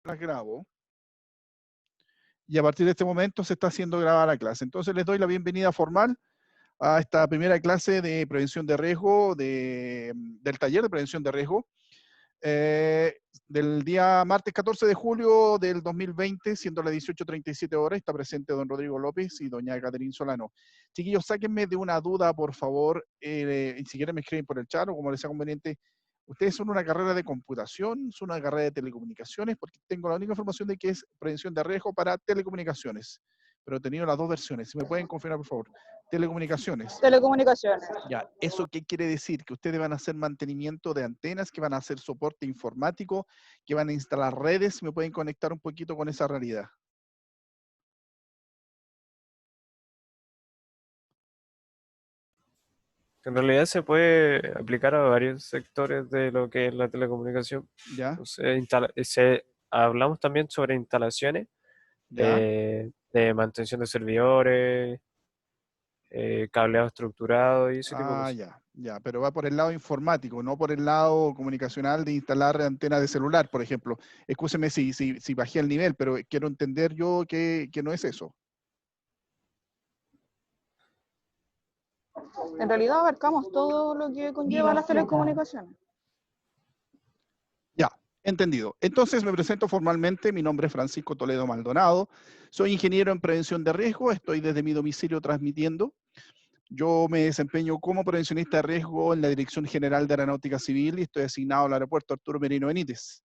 las grabo y a partir de este momento se está haciendo grabada la clase. Entonces les doy la bienvenida formal a esta primera clase de prevención de riesgo del taller de prevención de riesgo del día martes 14 de julio del 2020, siendo las 18:37 horas. Está presente don Rodrigo López y doña Caterín Solano. Chiquillos, sáquenme de una duda, por favor, y si quieren me escriben por el chat o como les sea conveniente. ¿Ustedes son una carrera de computación, son una carrera de telecomunicaciones? Porque tengo la única información de que es prevención de riesgo para telecomunicaciones, pero he tenido las dos versiones. Si me pueden confirmar, por favor. Telecomunicaciones. Telecomunicaciones. Ya, ¿eso qué quiere decir? Que ustedes van a hacer mantenimiento de antenas, que van a hacer soporte informático, que van a instalar redes. ¿Me pueden conectar un poquito con esa realidad? En realidad se puede aplicar a varios sectores de lo que es la telecomunicación. ¿Ya? Entonces, hablamos también sobre instalaciones ¿Ya? de mantención de servidores, cableado estructurado y ese tipo de Ah, cosas. ya, ya, pero va por el lado informático, no por el lado comunicacional de instalar antenas de celular, por ejemplo. Escúcheme si bajé el nivel, pero quiero entender yo que no es eso. En realidad abarcamos todo lo que conlleva las telecomunicaciones. Ya, entendido. Entonces me presento formalmente. Mi nombre es Francisco Toledo Maldonado. Soy ingeniero en prevención de riesgo. Estoy desde mi domicilio transmitiendo. Yo me desempeño como prevencionista de riesgo en la Dirección General de Aeronáutica Civil y estoy asignado al aeropuerto Arturo Merino Benítez.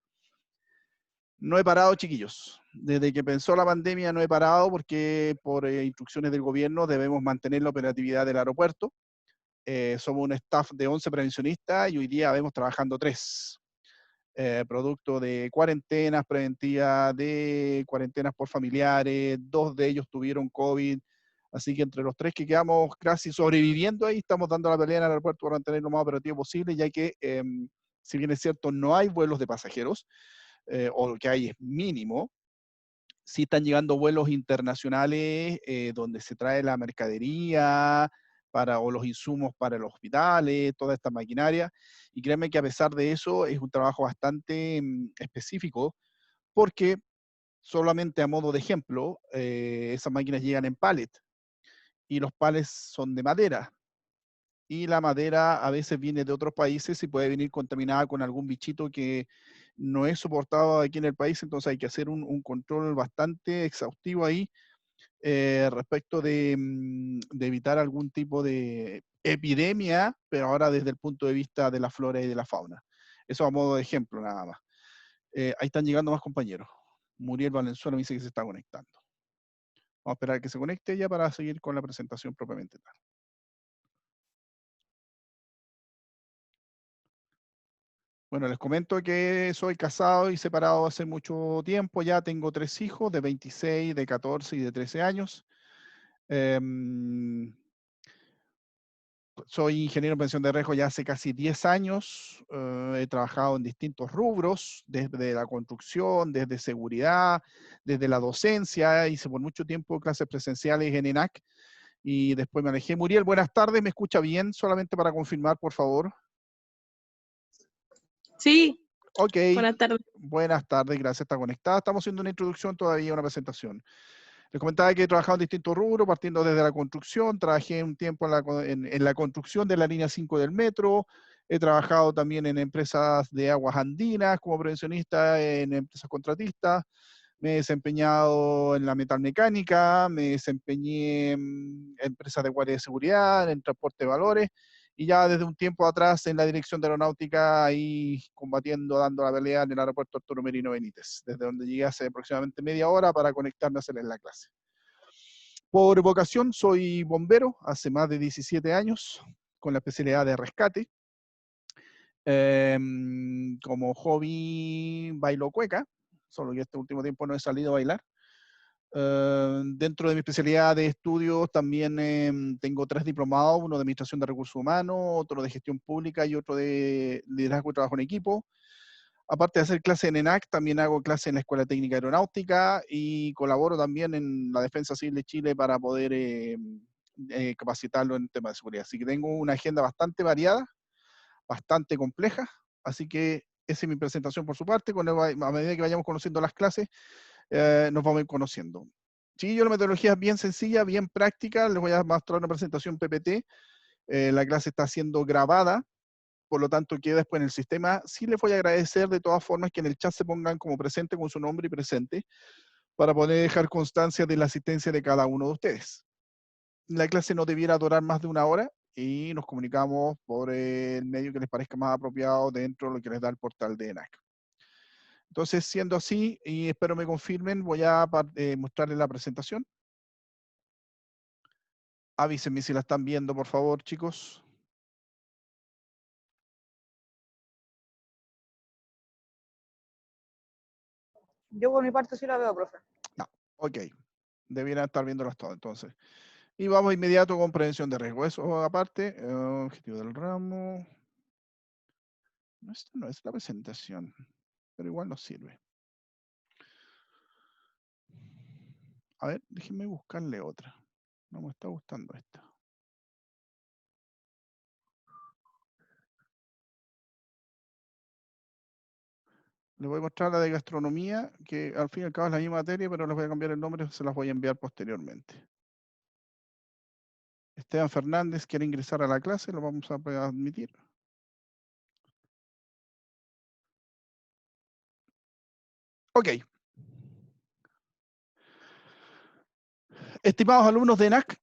No he parado, chiquillos. Desde que pensó la pandemia no he parado porque por instrucciones del gobierno debemos mantener la operatividad del aeropuerto. Somos un staff de 11 prevencionistas y hoy día vemos trabajando 3. Producto de cuarentenas preventivas, de cuarentenas por familiares, 2 de ellos tuvieron COVID, así que entre los 3 que quedamos casi sobreviviendo ahí, estamos dando la pelea en el aeropuerto para mantener lo más operativo posible, ya que, si bien es cierto, no hay vuelos de pasajeros, o lo que hay es mínimo, sí están llegando vuelos internacionales donde se trae la mercadería o los insumos para los hospitales, toda esta maquinaria. Y créanme que a pesar de eso es un trabajo bastante específico porque solamente a modo de ejemplo, esas máquinas llegan en pallet y los pallets son de madera. Y la madera a veces viene de otros países y puede venir contaminada con algún bichito que no es soportado aquí en el país, entonces hay que hacer un control bastante exhaustivo ahí respecto de evitar algún tipo de epidemia, pero ahora desde el punto de vista de la flora y de la fauna. Eso a modo de ejemplo nada más. Ahí están llegando más compañeros. Muriel Valenzuela me dice que se está conectando. Vamos a esperar a que se conecte ya para seguir con la presentación propiamente tal. Bueno, les comento que soy casado y separado hace mucho tiempo. Ya tengo 3 hijos de 26, de 14 y de 13 años. Soy ingeniero en prevención de riesgo ya hace casi 10 años. He trabajado en distintos rubros, desde la construcción, desde seguridad, desde la docencia. Hice por mucho tiempo clases presenciales en ENAC y después me alejé. Muriel, buenas tardes. ¿Me escucha bien? Solamente para confirmar, por favor. Sí, Ok. buenas tardes. Buenas tardes, gracias, está conectada. Estamos haciendo una introducción todavía, una presentación. Les comentaba que he trabajado en distintos rubros, partiendo desde la construcción. Trabajé un tiempo en la construcción de la línea 5 del metro. He trabajado también en empresas de aguas andinas como prevencionista, en empresas contratistas. Me he desempeñado en la metalmecánica, me desempeñé en empresas de guardia de seguridad, en transporte de valores, y ya desde un tiempo atrás en la dirección de aeronáutica, ahí combatiendo, dando la pelea en el aeropuerto Arturo Merino Benítez, desde donde llegué hace aproximadamente media hora para conectarme a hacerles la clase. Por vocación soy bombero, hace más de 17 años, con la especialidad de rescate. Como hobby bailo cueca, solo que este último tiempo no he salido a bailar. Dentro de mi especialidad de estudios también tengo 3 diplomados, uno de Administración de Recursos Humanos, otro de Gestión Pública y otro de Liderazgo y Trabajo en Equipo. Aparte de hacer clases en ENAC, también hago clases en la Escuela Técnica Aeronáutica y colaboro también en la Defensa Civil de Chile para poder capacitarlo en temas de seguridad. Así que tengo una agenda bastante variada, bastante compleja, así que esa es mi presentación por su parte. A medida que vayamos conociendo las clases, nos vamos a ir conociendo. Chiquillos, la metodología es bien sencilla, bien práctica. Les voy a mostrar una presentación PPT. La clase está siendo grabada, por lo tanto queda después en el sistema. Sí les voy a agradecer de todas formas que en el chat se pongan como presente con su nombre y presente, para poder dejar constancia de la asistencia de cada uno de ustedes. La clase no debiera durar más de 1 hora y nos comunicamos por el medio que les parezca más apropiado dentro de lo que les da el portal de ENAC. Entonces, siendo así, y espero me confirmen, voy a mostrarles la presentación. Avísenme si la están viendo, por favor, chicos. Yo por mi parte sí la veo, profe. No, ok. Debieran estar viéndolas todas, entonces. Y vamos inmediato con prevención de riesgo. Eso aparte, objetivo del ramo. No, esta no es la presentación, pero igual nos sirve. A ver, déjenme buscarle otra. No me está gustando esta. Les voy a mostrar la de gastronomía, que al fin y al cabo es la misma materia, pero les voy a cambiar el nombre, se las voy a enviar posteriormente. Esteban Fernández quiere ingresar a la clase, lo vamos a admitir. Ok. Estimados alumnos de ENAC,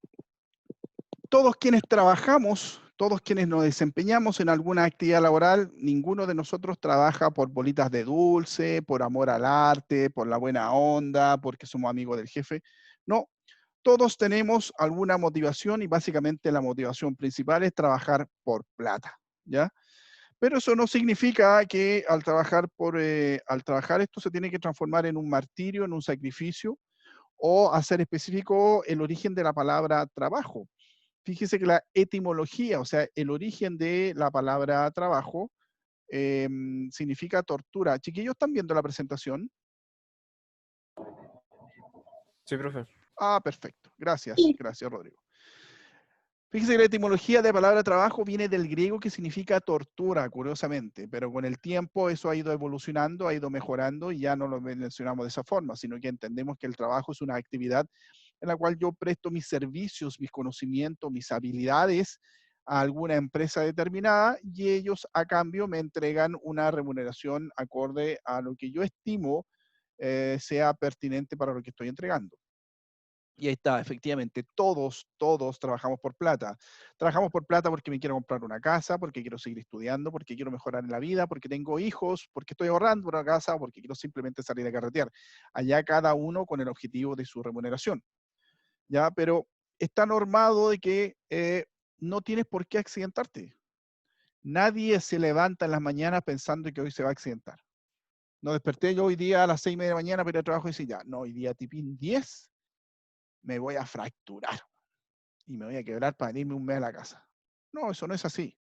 todos quienes trabajamos, todos quienes nos desempeñamos en alguna actividad laboral, ninguno de nosotros trabaja por bolitas de dulce, por amor al arte, por la buena onda, porque somos amigos del jefe. No, todos tenemos alguna motivación y básicamente la motivación principal es trabajar por plata, ¿ya? Pero eso no significa que al trabajar esto se tiene que transformar en un martirio, en un sacrificio, o hacer específico el origen de la palabra trabajo. Fíjese que la etimología, o sea, el origen de la palabra trabajo, significa tortura. Chiquillos, ¿están viendo la presentación? Sí, profe. Ah, perfecto. Gracias, gracias, Rodrigo. Fíjese que la etimología de la palabra trabajo viene del griego que significa tortura, curiosamente, pero con el tiempo eso ha ido evolucionando, ha ido mejorando y ya no lo mencionamos de esa forma, sino que entendemos que el trabajo es una actividad en la cual yo presto mis servicios, mis conocimientos, mis habilidades a alguna empresa determinada y ellos a cambio me entregan una remuneración acorde a lo que yo estimo sea pertinente para lo que estoy entregando. Y ahí está, efectivamente, todos trabajamos por plata. Trabajamos por plata porque me quiero comprar una casa, porque quiero seguir estudiando, porque quiero mejorar en la vida, porque tengo hijos, porque estoy ahorrando por una casa, o porque quiero simplemente salir a carretear. Allá cada uno con el objetivo de su remuneración. ¿Ya? Pero está normado de que no tienes por qué accidentarte. Nadie se levanta en las mañanas pensando que hoy se va a accidentar. No desperté yo hoy día a las 6:30 de la mañana para ir al trabajo y decir, ya, no, hoy día tipín 10 me voy a fracturar y me voy a quebrar para irme un mes a la casa. No, eso no es así.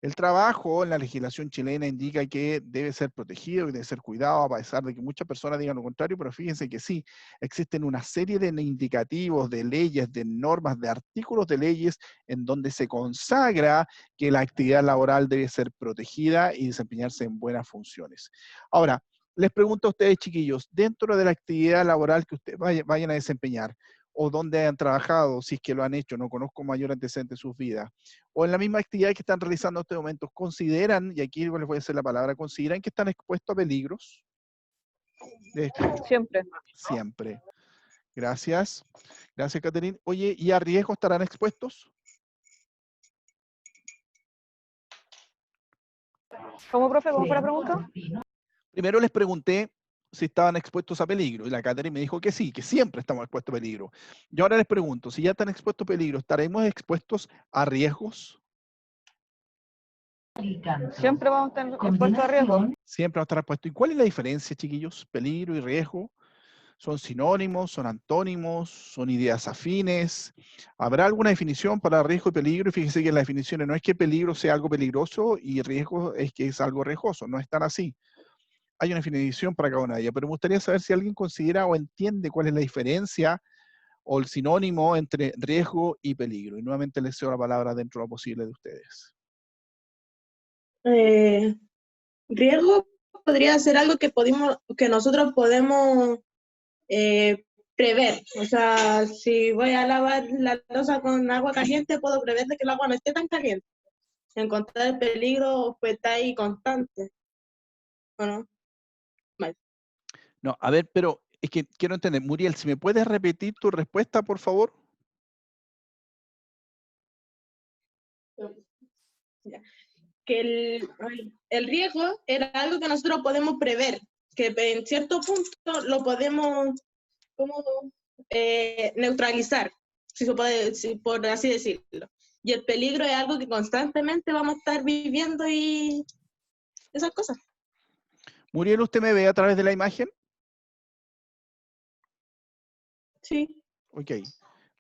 El trabajo en la legislación chilena indica que debe ser protegido y debe ser cuidado, a pesar de que muchas personas digan lo contrario, pero fíjense que sí, existen una serie de indicativos, de leyes, de normas, de artículos de leyes en donde se consagra que la actividad laboral debe ser protegida y desempeñarse en buenas funciones. Ahora, les pregunto a ustedes, chiquillos, dentro de la actividad laboral que ustedes vayan a desempeñar, o donde hayan trabajado, si es que lo han hecho, no conozco mayor antecedente en sus vidas, o en la misma actividad que están realizando en este momento, consideran, y aquí les voy a hacer la palabra, consideran que están expuestos a peligros. Siempre. Siempre. Gracias. Gracias, Caterine. Oye, ¿y a riesgo estarán expuestos? ¿Cómo, profe? ¿Cómo fue la pregunta? Primero les pregunté si estaban expuestos a peligro, y la Caterine me dijo que sí, que siempre estamos expuestos a peligro. Yo ahora les pregunto, si ya están expuestos a peligro, ¿estaremos expuestos a riesgos? Siempre vamos a estar expuestos a riesgo. Siempre vamos a estar expuestos. ¿Y cuál es la diferencia, chiquillos? Peligro y riesgo. ¿Son sinónimos? ¿Son antónimos? ¿Son ideas afines? ¿Habrá alguna definición para riesgo y peligro? Y fíjese que en las definiciones no es que peligro sea algo peligroso y riesgo es que es algo riesgoso. No es tan así. Hay una definición para cada una de ellas, pero me gustaría saber si alguien considera o entiende cuál es la diferencia o el sinónimo entre riesgo y peligro. Y nuevamente les cedo la palabra dentro de lo posible de ustedes. Riesgo podría ser algo que nosotros podemos prever. O sea, si voy a lavar la loza con agua caliente, puedo prever de que el agua no esté tan caliente. Encontrar el peligro pues está ahí constante. ¿O no? Vale. No, a ver, pero es que quiero entender. Muriel, si me puedes repetir tu respuesta, por favor. Ya. Que el riesgo era algo que nosotros podemos prever, que en cierto punto lo podemos neutralizar, si se puede, por así decirlo. Y el peligro es algo que constantemente vamos a estar viviendo y esas cosas. Muriel, ¿usted me ve a través de la imagen? Sí. Ok.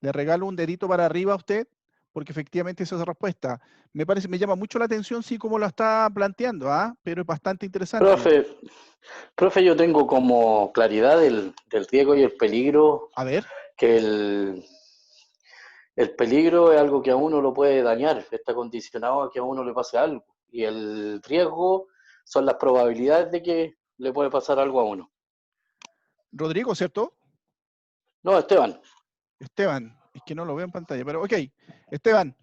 Le regalo un dedito para arriba a usted, porque efectivamente esa es la respuesta. Me parece, me llama mucho la atención, sí, como lo está planteando, ¿ah? Pero es bastante interesante. Profe, yo tengo como claridad del riesgo y el peligro, A ver. que el peligro es algo que a uno lo puede dañar, está condicionado a que a uno le pase algo. Y el riesgo son las probabilidades de que le puede pasar algo a uno. Rodrigo, ¿cierto? No, Esteban. Esteban, es que no lo veo en pantalla, pero ok. Esteban,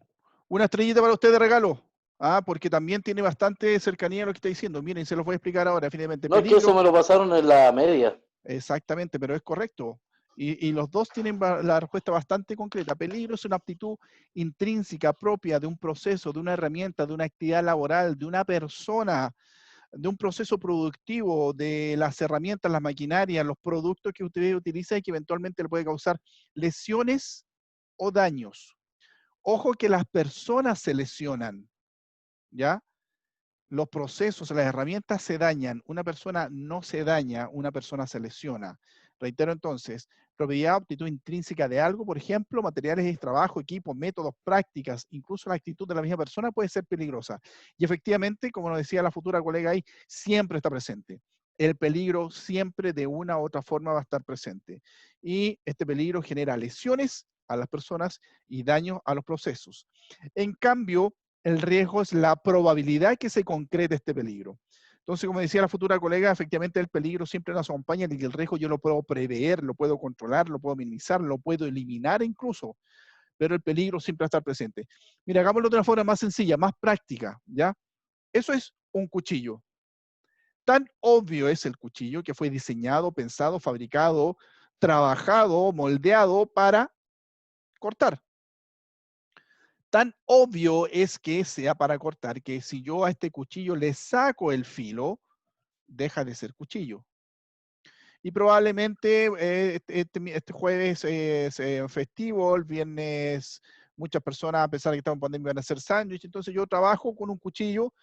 una estrellita para usted de regalo. Ah, porque también tiene bastante cercanía a lo que está diciendo. Miren, se los voy a explicar ahora, finalmente. No, es que eso me lo pasaron en la media. Exactamente, pero es correcto. Y los dos tienen la respuesta bastante concreta. Peligro es una aptitud intrínseca propia de un proceso, de una herramienta, de una actividad laboral, de una persona, de un proceso productivo, de las herramientas, las maquinarias, los productos que usted utiliza y que eventualmente le puede causar lesiones o daños. Ojo que las personas se lesionan, ¿ya? Los procesos, las herramientas se dañan, una persona no se daña, una persona se lesiona. Reitero entonces, propiedad o aptitud intrínseca de algo, por ejemplo, materiales de trabajo, equipos, métodos, prácticas, incluso la actitud de la misma persona puede ser peligrosa. Y efectivamente, como nos decía la futura colega ahí, siempre está presente. El peligro siempre de una u otra forma va a estar presente. Y este peligro genera lesiones a las personas y daños a los procesos. En cambio, el riesgo es la probabilidad que se concrete este peligro. Entonces, como decía la futura colega, efectivamente el peligro siempre nos acompaña y el riesgo yo lo puedo prever, lo puedo controlar, lo puedo minimizar, lo puedo eliminar incluso, pero el peligro siempre va a estar presente. Mira, hagámoslo de una forma más sencilla, más práctica, ¿ya? Eso es un cuchillo. Tan obvio es el cuchillo que fue diseñado, pensado, fabricado, trabajado, moldeado para cortar. Tan obvio es que sea para cortar que si yo a este cuchillo le saco el filo, deja de ser cuchillo. Y probablemente este jueves es festivo, el viernes muchas personas, a pesar de que estamos en pandemia, van a hacer sándwich. Entonces yo trabajo con un cuchillo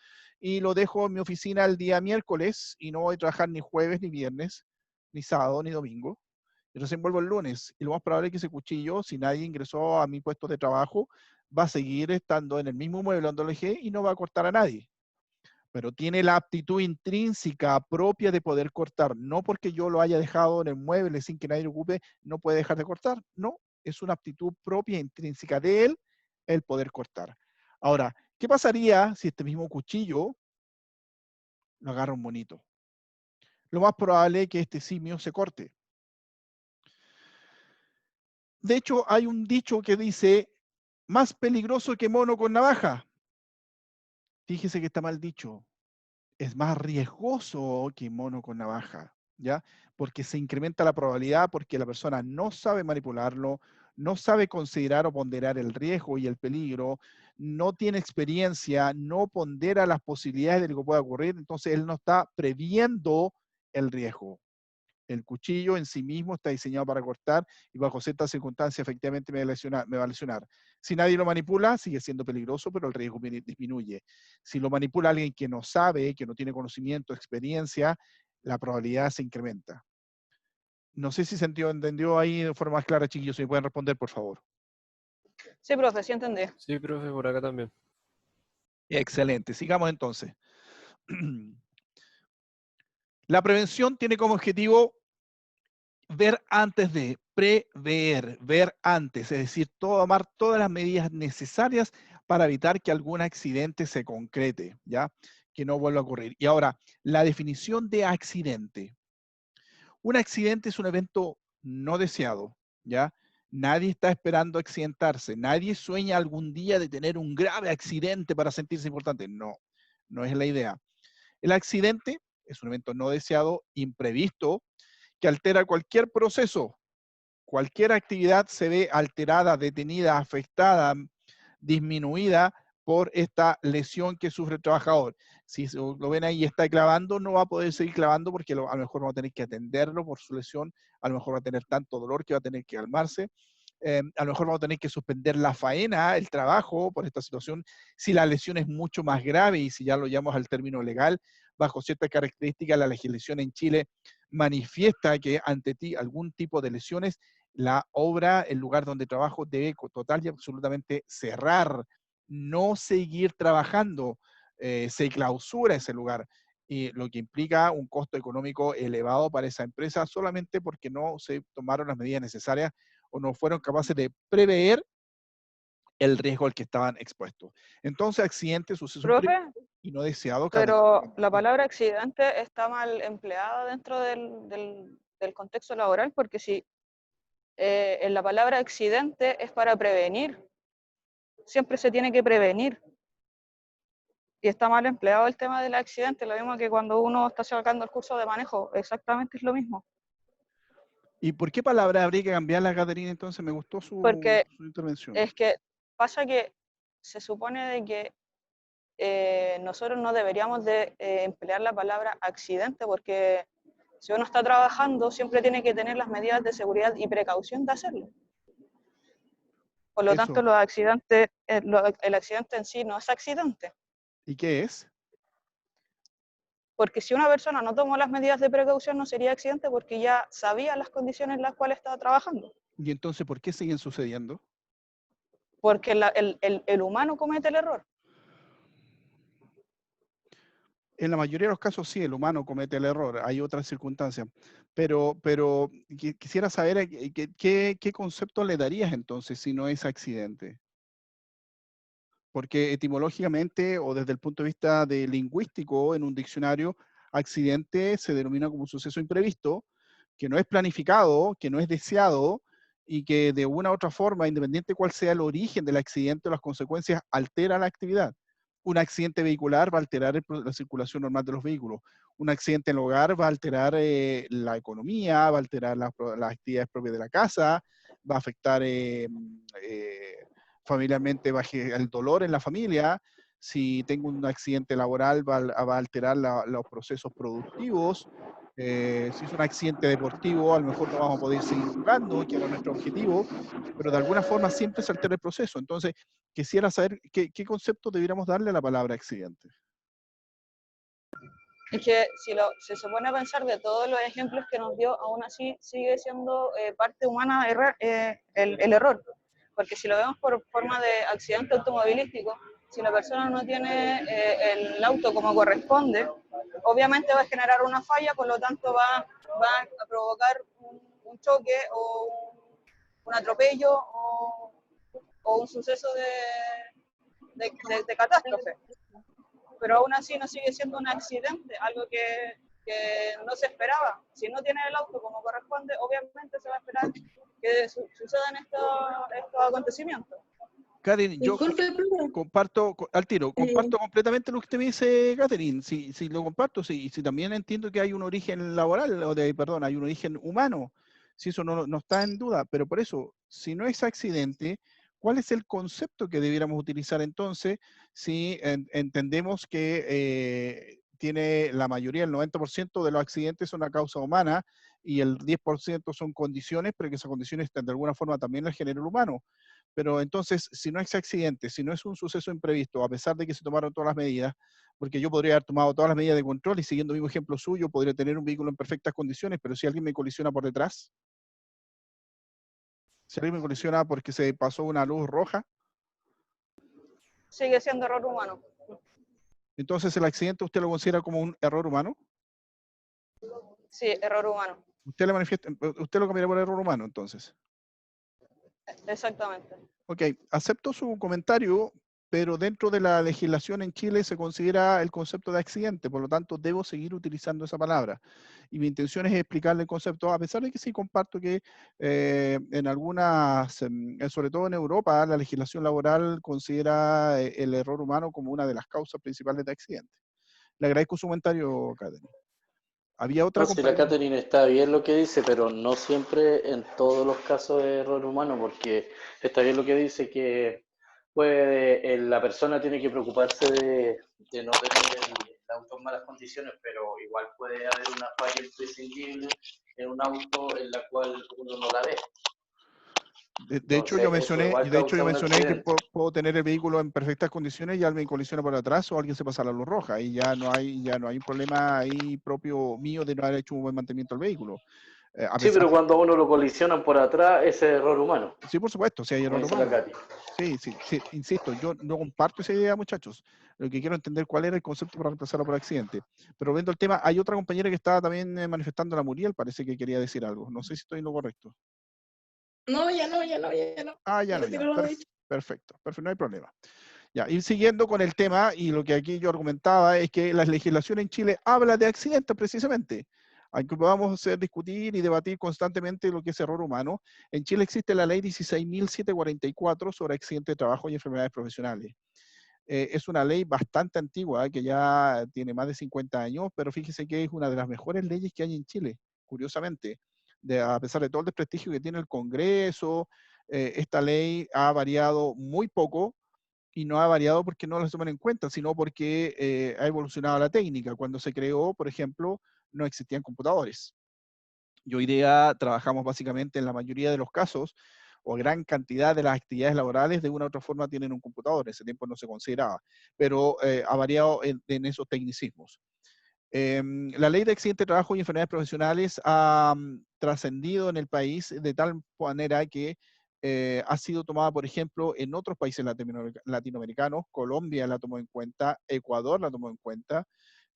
y lo dejo en mi oficina el día miércoles y no voy a trabajar ni jueves, ni viernes, ni sábado, ni domingo. Y recién vuelvo el lunes. Y lo más probable es que ese cuchillo, si nadie ingresó a mi puesto de trabajo, va a seguir estando en el mismo mueble donde lo dejé y no va a cortar a nadie. Pero tiene la aptitud intrínseca propia de poder cortar. No porque yo lo haya dejado en el mueble sin que nadie lo ocupe, no puede dejar de cortar. No, es una aptitud propia intrínseca de él el poder cortar. Ahora, ¿qué pasaría si este mismo cuchillo lo agarra un monito? Lo más probable es que este simio se corte. De hecho, hay un dicho que dice, más peligroso que mono con navaja. Fíjese que está mal dicho. Es más riesgoso que mono con navaja, ¿ya? Porque se incrementa la probabilidad porque la persona no sabe manipularlo, no sabe considerar o ponderar el riesgo y el peligro, no tiene experiencia, no pondera las posibilidades de lo que pueda ocurrir, entonces él no está previendo el riesgo. El cuchillo en sí mismo está diseñado para cortar y bajo ciertas circunstancias efectivamente me va a lesionar. Si nadie lo manipula, sigue siendo peligroso, pero el riesgo disminuye. Si lo manipula alguien que no sabe, que no tiene conocimiento, experiencia, la probabilidad se incrementa. No sé si se entendió ahí de forma más clara, chiquillos. Si me pueden responder, por favor. Sí, profe, sí entendí. Sí, profe, por acá también. Excelente. Sigamos entonces. La prevención tiene como objetivo ver antes de, prever, ver antes, es decir, tomar todas las medidas necesarias para evitar que algún accidente se concrete, ¿ya? que no vuelva a ocurrir. Y ahora, la definición de accidente. Un accidente es un evento no deseado, ¿ya? Nadie está esperando accidentarse. Nadie sueña algún día de tener un grave accidente para sentirse importante. No, no es la idea. El accidente es un evento no deseado, imprevisto, que altera cualquier proceso. Cualquier actividad se ve alterada, detenida, afectada, disminuida por esta lesión que sufre el trabajador. Si lo ven ahí y está clavando, no va a poder seguir clavando porque a lo mejor va a tener que atenderlo por su lesión, a lo mejor va a tener tanto dolor que va a tener que calmarse, a lo mejor vamos a tener que suspender la faena, el trabajo por esta situación. Si la lesión es mucho más grave y si ya lo llamamos al término legal, bajo ciertas características, la legislación en Chile manifiesta que ante ti algún tipo de lesiones, la obra, el lugar donde trabajo debe total y absolutamente cerrar, no seguir trabajando, se clausura ese lugar, y lo que implica un costo económico elevado para esa empresa solamente porque no se tomaron las medidas necesarias o no fueron capaces de prever el riesgo al que estaban expuestos. Entonces, accidentes, sucesos Profe, y no deseados. pero la palabra accidente está mal empleada dentro del contexto laboral, porque si en la palabra accidente es para prevenir, siempre se tiene que prevenir. Y está mal empleado el tema del accidente, lo mismo que cuando uno está sacando el curso de manejo, exactamente es lo mismo. ¿Y por qué palabra habría que cambiarla, Caterina? Entonces, me gustó Porque su intervención. es que pasa que se supone de que nosotros no deberíamos de emplear la palabra accidente, porque si uno está trabajando siempre tiene que tener las medidas de seguridad y precaución de hacerlo. Por lo tanto, los accidentes, el accidente en sí no es accidente. ¿Y qué es? Porque si una persona no tomó las medidas de precaución no sería accidente porque ya sabía las condiciones en las cuales estaba trabajando. ¿Y entonces por qué siguen sucediendo? Porque el humano comete el error. En la mayoría de los casos sí, el humano comete el error, hay otras circunstancias. Pero quisiera saber qué concepto le darías entonces si no es accidente. Porque etimológicamente o desde el punto de vista de lingüístico en un diccionario, accidente se denomina como un suceso imprevisto, que no es planificado, que no es deseado y que de una u otra forma, independiente cuál sea el origen del accidente o las consecuencias, altera la actividad. Un accidente vehicular va a alterar la circulación normal de los vehículos. Un accidente en el hogar va a alterar la economía, va a alterar las actividades propias de la casa, va a afectar familiarmente baje el dolor en la familia. Si tengo un accidente laboral, va a alterar los procesos productivos. Si es un accidente deportivo, a lo mejor no vamos a poder seguir jugando, que era nuestro objetivo, pero de alguna forma siempre se altera el proceso. Entonces, quisiera saber qué concepto deberíamos darle a la palabra accidente. Es que si se pone a pensar de todos los ejemplos que nos dio, aún así sigue siendo parte humana el error. Porque si lo vemos por forma de accidente automovilístico, si la persona no tiene el auto como corresponde, obviamente va a generar una falla, por lo tanto va a provocar un choque o un atropello o un suceso de catástrofe. Pero aún así no sigue siendo un accidente, algo que no se esperaba. Si no tiene el auto como corresponde, obviamente se va a esperar que sucedan estos acontecimientos. Catherine, yo comparto al tiro, comparto completamente lo que usted me dice, Catherine. Si lo comparto, si también entiendo que hay un origen laboral, hay un origen humano, si eso no está en duda, pero por eso, si no es accidente, ¿cuál es el concepto que debiéramos utilizar entonces si entendemos que tiene la mayoría, el 90% de los accidentes son a causa humana y el 10% son condiciones, pero que esas condiciones de alguna forma también las genera el humano? Pero entonces, si no es accidente, si no es un suceso imprevisto, a pesar de que se tomaron todas las medidas, porque yo podría haber tomado todas las medidas de control y siguiendo el mismo ejemplo suyo, podría tener un vehículo en perfectas condiciones, pero si alguien me colisiona por detrás, si alguien me colisiona porque se pasó una luz roja, sigue siendo error humano. entonces el accidente usted lo considera como un error humano. Sí, error humano. Usted lo cambiaría por error humano, entonces. Exactamente. Ok, acepto su comentario pero dentro de la legislación en Chile se considera el concepto de accidente, por lo tanto debo seguir utilizando esa palabra. Y mi intención es explicarle el concepto, a pesar de que sí comparto que en algunas, sobre todo en Europa, la legislación laboral considera el error humano como una de las causas principales de accidentes. Le agradezco su comentario, Catherine. Había otra No, si la compañera. Catherine está bien lo que dice, pero no siempre en todos los casos de error humano, porque está bien lo que dice que puede, la persona tiene que preocuparse de no tener el auto en malas condiciones, pero igual puede haber una falla imprescindible en un auto en la cual uno no la ve. De hecho, Entonces, eso igual causa yo un mencioné que accidente. puedo tener el vehículo en perfectas condiciones y alguien colisiona por atrás o alguien se pasa la luz roja y ya no hay un problema ahí propio mío de no haber hecho un buen mantenimiento al vehículo. A Sí, pesar, pero cuando a uno lo colisionan por atrás, ese es error humano, sí, por supuesto, si hay como error dice la humano. Katy. Sí, sí, sí, insisto, yo no comparto esa idea, muchachos. Lo que quiero entender cuál era el concepto para reemplazarlo por accidente. Pero viendo el tema, hay otra compañera que estaba también manifestando la Muriel, parece que quería decir algo. No sé si estoy en lo correcto. No, ya no, ya no, ya no. Ah, ya Ya no, retiro ya. lo dicho. Perfecto, perfecto, no hay problema. Ya, y siguiendo con el tema, y lo que aquí yo argumentaba es que la legislación en Chile habla de accidentes precisamente. Aunque podamos discutir y debatir constantemente lo que es error humano, en Chile existe la ley 16.744 sobre accidentes de trabajo y enfermedades profesionales. Es una ley bastante antigua, que ya tiene más de 50 años, pero fíjese que es una de las mejores leyes que hay en Chile, curiosamente. A pesar de todo el desprestigio que tiene el Congreso, esta ley ha variado muy poco, y no ha variado porque no las toman en cuenta, sino porque ha evolucionado la técnica. Cuando se creó, por ejemplo, no existían computadores. Y hoy día trabajamos básicamente en la mayoría de los casos, o gran cantidad de las actividades laborales de una u otra forma tienen un computador. En ese tiempo no se consideraba, pero ha variado en esos tecnicismos. La ley de accidente de trabajo y enfermedades profesionales ha trascendido en el país de tal manera que ha sido tomada, por ejemplo, en otros países latinoamericanos. Colombia la tomó en cuenta, Ecuador la tomó en cuenta,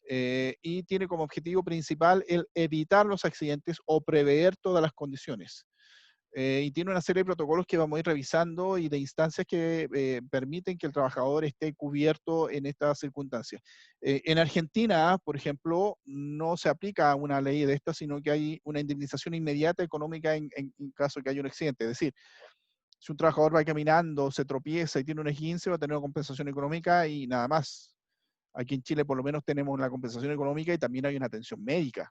y tiene como objetivo principal el evitar los accidentes o prever todas las condiciones. Y tiene una serie de protocolos que vamos a ir revisando y de instancias que permiten que el trabajador esté cubierto en estas circunstancias. En Argentina, por ejemplo, no se aplica una ley de esta, sino que hay una indemnización inmediata económica en caso de que haya un accidente. Es decir, si un trabajador va caminando, se tropieza y tiene un esguince, va a tener una compensación económica y nada más. Aquí en Chile por lo menos tenemos la compensación económica y también hay una atención médica.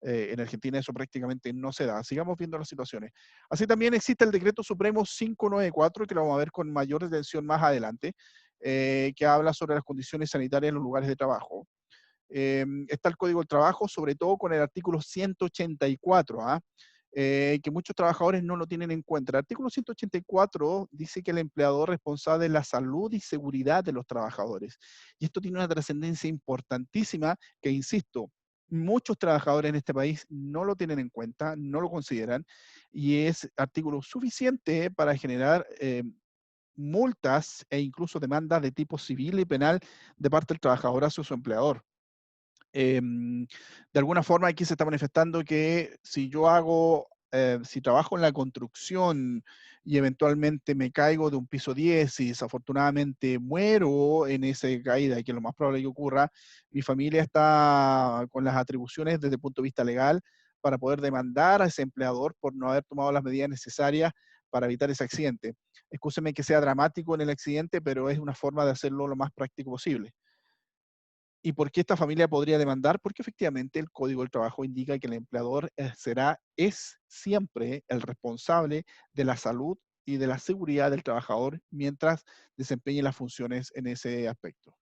En Argentina eso prácticamente no se da. Sigamos viendo las situaciones. Así también existe el decreto supremo 594, que lo vamos a ver con mayor detención más adelante, que habla sobre las condiciones sanitarias en los lugares de trabajo. Está el Código del Trabajo, sobre todo con el artículo 184, ¿ah? Que muchos trabajadores no lo tienen en cuenta. El artículo 184 dice que el empleador es responsable de la salud y seguridad de los trabajadores. Y esto tiene una trascendencia importantísima que, insisto, muchos trabajadores en este país no lo tienen en cuenta, no lo consideran, y es artículo suficiente para generar multas e incluso demandas de tipo civil y penal de parte del trabajador hacia su empleador. De alguna forma aquí se está manifestando que si yo si trabajo en la construcción y eventualmente me caigo de un piso 10 y desafortunadamente muero en esa caída, y que lo más probable que ocurra, mi familia está con las atribuciones desde el punto de vista legal para poder demandar a ese empleador por no haber tomado las medidas necesarias para evitar ese accidente. Escúcheme que sea dramático en el accidente, pero es una forma de hacerlo lo más práctico posible. ¿Y por qué esta familia podría demandar? Porque efectivamente el Código del Trabajo indica que el empleador es siempre el responsable de la salud y de la seguridad del trabajador mientras desempeñe las funciones en ese aspecto.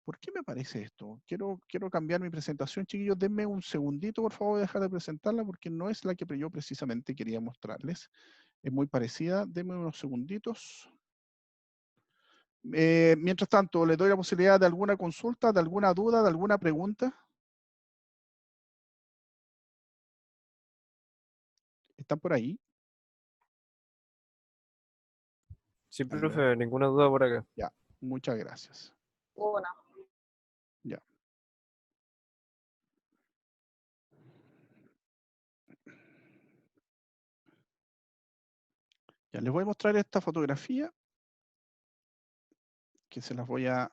¿Por qué me parece esto? Quiero cambiar mi presentación, chiquillos. Denme un segundito, por favor, dejar de presentarla porque no es la que yo precisamente quería mostrarles. Es muy parecida. Denme unos segunditos. Mientras tanto, les doy la posibilidad de alguna consulta, de alguna duda, de alguna pregunta. ¿Están por ahí? Sí, Aló. profe, ninguna duda por acá. Ya, muchas gracias. Una. Ya. Ya, les voy a mostrar esta fotografía. que se las voy a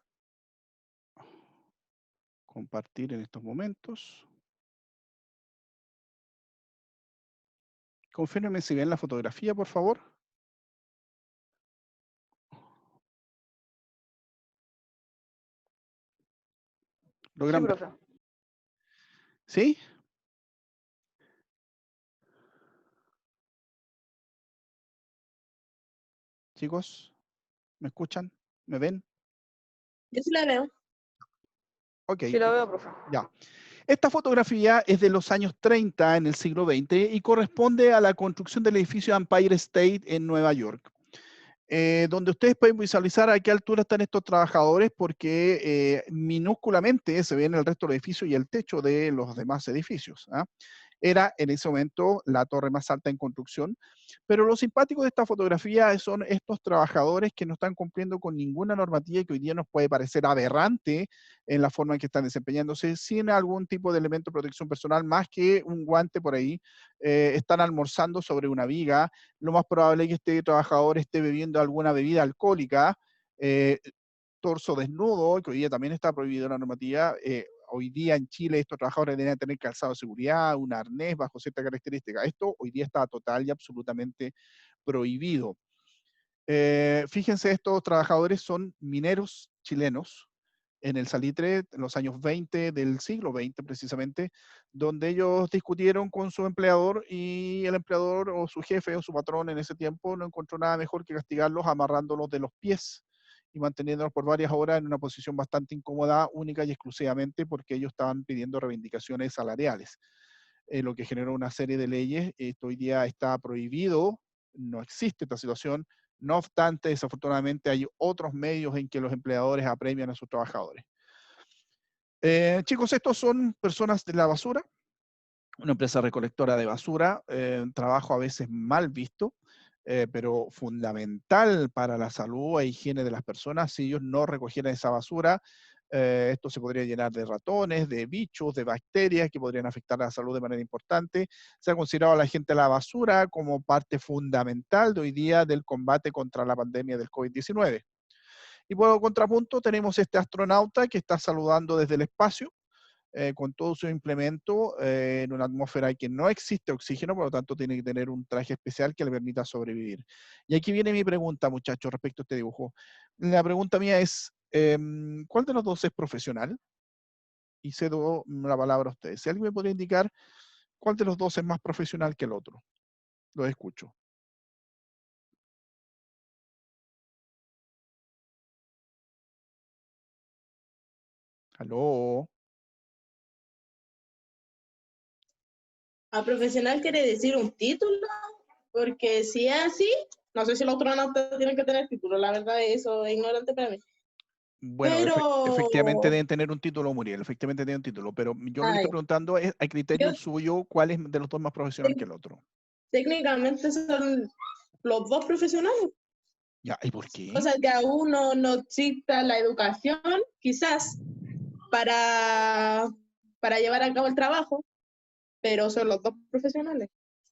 compartir en estos momentos. Confírmenme si ven la fotografía, por favor. Sí, ¿Logran ver? profe. ¿Sí? Chicos, ¿me escuchan? ¿Me ven? Yo sí la veo. Ok, Sí lo veo, profe. ya. Esta fotografía es de los años 30 en el siglo XX y corresponde a la construcción del edificio Empire State en Nueva York. Donde ustedes pueden visualizar a qué altura están estos trabajadores porque minúsculamente se ven el resto del edificio y el techo de los demás edificios. ¿Ah? Era en ese momento la torre más alta en construcción, pero lo simpático de esta fotografía son estos trabajadores que no están cumpliendo con ninguna normativa y que hoy día nos puede parecer aberrante en la forma en que están desempeñándose, sin algún tipo de elemento de protección personal, más que un guante por ahí. Están almorzando sobre una viga, lo más probable es que este trabajador esté bebiendo alguna bebida alcohólica, torso desnudo, que hoy día también está prohibido en la normativa. Hoy día en Chile estos trabajadores deberían tener calzado de seguridad, un arnés bajo cierta característica. Esto hoy día está total y absolutamente prohibido. Fíjense, estos trabajadores son mineros chilenos en el Salitre en los años 20 del siglo XX precisamente, donde ellos discutieron con su empleador y el empleador o su jefe o su patrón en ese tiempo no encontró nada mejor que castigarlos amarrándolos de los pies y manteniéndolos por varias horas en una posición bastante incómoda, única y exclusivamente porque ellos estaban pidiendo reivindicaciones salariales, lo que generó una serie de leyes. Esto hoy día está prohibido, no existe esta situación. No obstante, desafortunadamente hay otros medios en que los empleadores apremian a sus trabajadores. Chicos, estos son personas de la basura, una empresa recolectora de basura, un trabajo a veces mal visto, pero fundamental para la salud e higiene de las personas. Si ellos no recogieran esa basura, esto se podría llenar de ratones, de bichos, de bacterias que podrían afectar la salud de manera importante. Se ha considerado a la gente de la basura como parte fundamental de hoy día del combate contra la pandemia del COVID-19. Y por contrapunto tenemos este astronauta que está saludando desde el espacio, con todo su implemento en una atmósfera que no existe oxígeno, por lo tanto tiene que tener un traje especial que le permita sobrevivir. Y aquí viene mi pregunta, muchachos, respecto a este dibujo. La pregunta mía es, ¿cuál de los dos es profesional? Y cedo la palabra a ustedes. Si alguien me podría indicar cuál de los dos es más profesional que el otro. Lo escucho. ¿Aló? A profesional quiere decir un título, porque si es así, no sé si los astronautas tienen que tener título, la verdad eso es ignorante para mí. Bueno, efectivamente Pero, deben tener un título, Muriel, efectivamente tienen un título, pero yo lo que ay, estoy preguntando es, a criterio yo suyo, ¿cuál es de los dos más profesional que el otro? técnicamente son los dos profesionales. Ya, ¿y por qué? Cosa que aún no exista la educación, quizás, para, para llevar a cabo el trabajo, pero son los dos profesionales,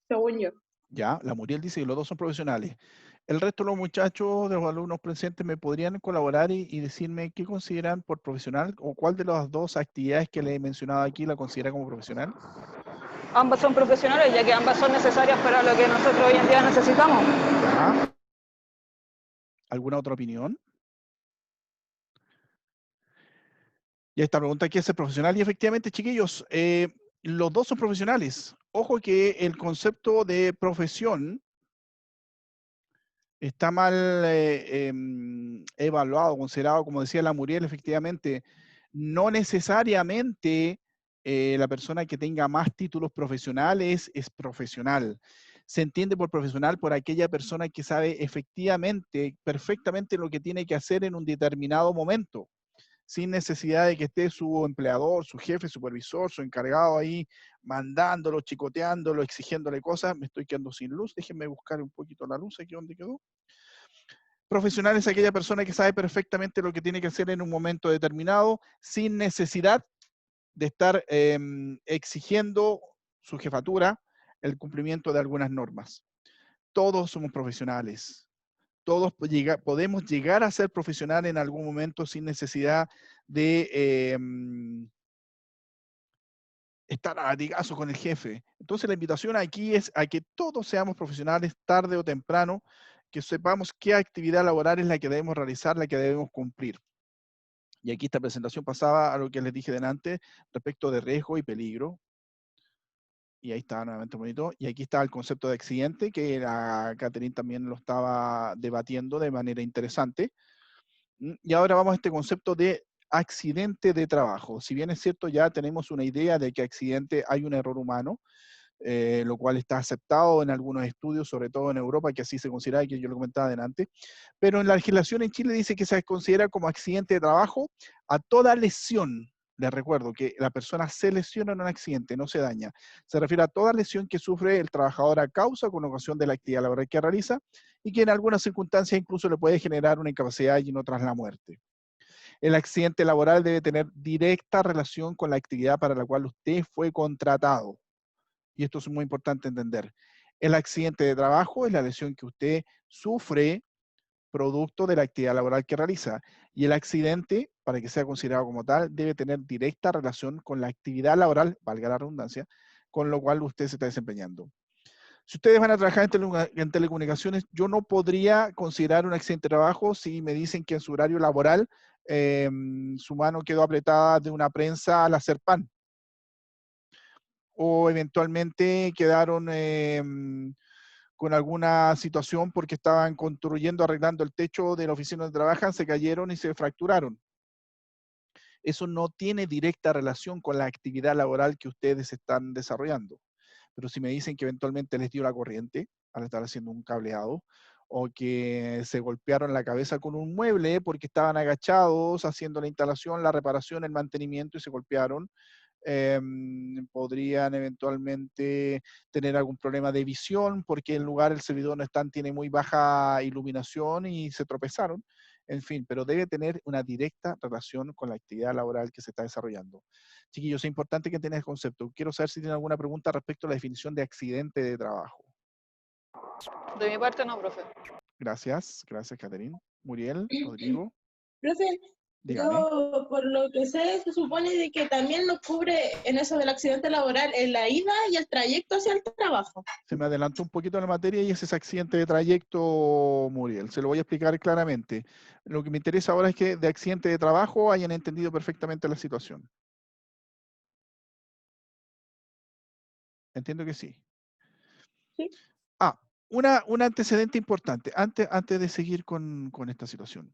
según yo. Ya, la Muriel dice que los dos son profesionales. El resto de los muchachos, de los alumnos presentes, ¿me podrían colaborar y decirme qué consideran por profesional o cuál de las dos actividades que le he mencionado aquí la considera como profesional? Ambas son profesionales, ya que ambas son necesarias para lo que nosotros hoy en día necesitamos. Ya. ¿Alguna otra opinión? Y esta pregunta, ¿qué es ser profesional? Y efectivamente, chiquillos, los dos son profesionales. Ojo que el concepto de profesión está mal evaluado, considerado, como decía la Muriel, efectivamente, no necesariamente la persona que tenga más títulos profesionales es profesional. Se entiende por profesional por aquella persona que sabe efectivamente, perfectamente lo que tiene que hacer en un determinado momento, sin necesidad de que esté su empleador, su jefe, supervisor, su encargado ahí mandándolo, chicoteándolo, exigiéndole cosas. Me estoy quedando sin luz, déjenme buscar un poquito la luz aquí donde quedó. Profesional es aquella persona que sabe perfectamente lo que tiene que hacer en un momento determinado, sin necesidad de estar exigiendo su jefatura el cumplimiento de algunas normas. Todos somos profesionales. todos podemos llegar a ser profesional en algún momento sin necesidad de estar a latigazo con el jefe. Entonces la invitación aquí es a que todos seamos profesionales tarde o temprano, que sepamos qué actividad laboral es la que debemos realizar, la que debemos cumplir. Y aquí esta presentación pasaba a lo que les dije delante respecto de riesgo y peligro. Y ahí está nuevamente bonito. Y aquí está el concepto de accidente, que la Catherine también lo estaba debatiendo de manera interesante. Y ahora vamos a este concepto de accidente de trabajo. Si bien es cierto, ya tenemos una idea de que accidente hay un error humano, lo cual está aceptado en algunos estudios, sobre todo en Europa, que así se considera, que yo lo comentaba adelante. Pero en la legislación en Chile dice que se considera como accidente de trabajo a toda lesión. Les recuerdo que la persona se lesiona en un accidente, no se daña. Se refiere a toda lesión que sufre el trabajador a causa o con ocasión de la actividad laboral que realiza y que en algunas circunstancias incluso le puede generar una incapacidad y en otras la muerte. El accidente laboral debe tener directa relación con la actividad para la cual usted fue contratado. Y esto es muy importante entender. El accidente de trabajo es la lesión que usted sufre producto de la actividad laboral que realiza. Y el accidente, para que sea considerado como tal, debe tener directa relación con la actividad laboral, valga la redundancia, con lo cual usted se está desempeñando. Si ustedes van a trabajar en telecomunicaciones, yo no podría considerar un accidente de trabajo si me dicen que en su horario laboral su mano quedó apretada de una prensa al hacer pan. O eventualmente quedaron con alguna situación porque estaban construyendo, arreglando el techo de la oficina donde trabajan, se cayeron y se fracturaron. Eso no tiene directa relación con la actividad laboral que ustedes están desarrollando. Pero si me dicen que eventualmente les dio la corriente al estar haciendo un cableado, o que se golpearon la cabeza con un mueble porque estaban agachados haciendo la instalación, la reparación, el mantenimiento y se golpearon, podrían eventualmente tener algún problema de visión porque el lugar, el servidor no están, tiene muy baja iluminación y se tropezaron. En fin, pero debe tener una directa relación con la actividad laboral que se está desarrollando. Chiquillos, es importante que tengan el concepto. Quiero saber si tienen alguna pregunta respecto a la definición de accidente de trabajo. De mi parte no, profe. Gracias, Catherine. Muriel, Rodrigo, Profe, dígame. yo por lo que sé, se supone de que también nos cubre en eso del accidente laboral en la ida y el trayecto hacia el trabajo. Se me adelantó un poquito la materia y ese es accidente de trayecto, Muriel. Se lo voy a explicar claramente. Lo que me interesa ahora es que de accidente de trabajo hayan entendido perfectamente la situación. Entiendo que sí. Sí. Ah, un antecedente importante, antes de seguir con esta situación.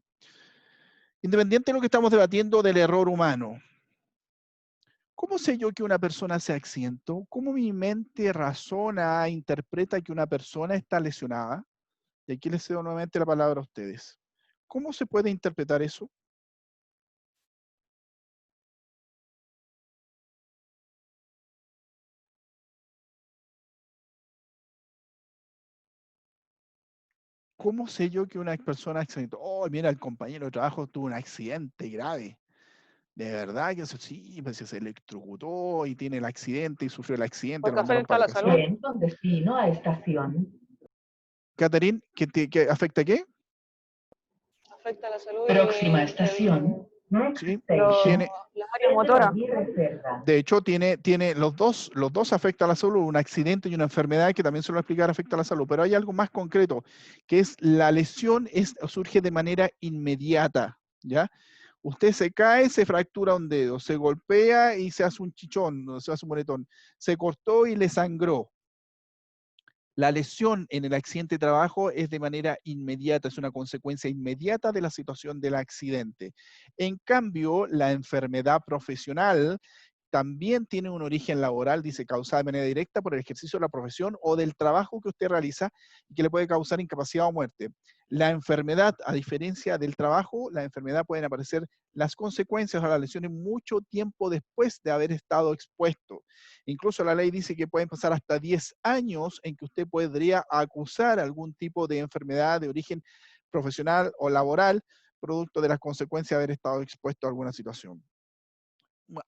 Independiente de lo que estamos debatiendo del error humano, ¿cómo sé yo que una persona se accidentó? ¿Cómo mi mente razona, interpreta que una persona está lesionada? Y aquí les cedo nuevamente la palabra a ustedes. ¿Cómo se puede interpretar eso? ¿Cómo sé yo que una persona accidentó? Oh, mira, el compañero de trabajo tuvo un accidente grave. De verdad que eso sí, pues se electrocutó y tiene el accidente y sufrió el accidente, lo Porque mandaron afecta a para la la casa. salud. Tren con destino a estación. Catherine, ¿qué afecta qué? Afecta a la salud Próxima estación. Next Sí, station. las áreas motoras. de hecho, tiene los dos afectan a la salud, un accidente y una enfermedad que también se lo voy a explicar afecta a la salud, pero hay algo más concreto, que es la lesión surge de manera inmediata, ¿ya? Usted se cae, se fractura un dedo, se golpea y se hace un chichón, o se hace un moretón, se cortó y le sangró. La lesión en el accidente de trabajo es de manera inmediata, es una consecuencia inmediata de la situación del accidente. En cambio, la enfermedad profesional también tiene un origen laboral, dice, causada de manera directa por el ejercicio de la profesión o del trabajo que usted realiza y que le puede causar incapacidad o muerte. La enfermedad, a diferencia del trabajo, la enfermedad pueden aparecer las consecuencias o las lesiones mucho tiempo después de haber estado expuesto. Incluso la ley dice que pueden pasar hasta 10 años en que usted podría acusar algún tipo de enfermedad de origen profesional o laboral, producto de las consecuencias de haber estado expuesto a alguna situación.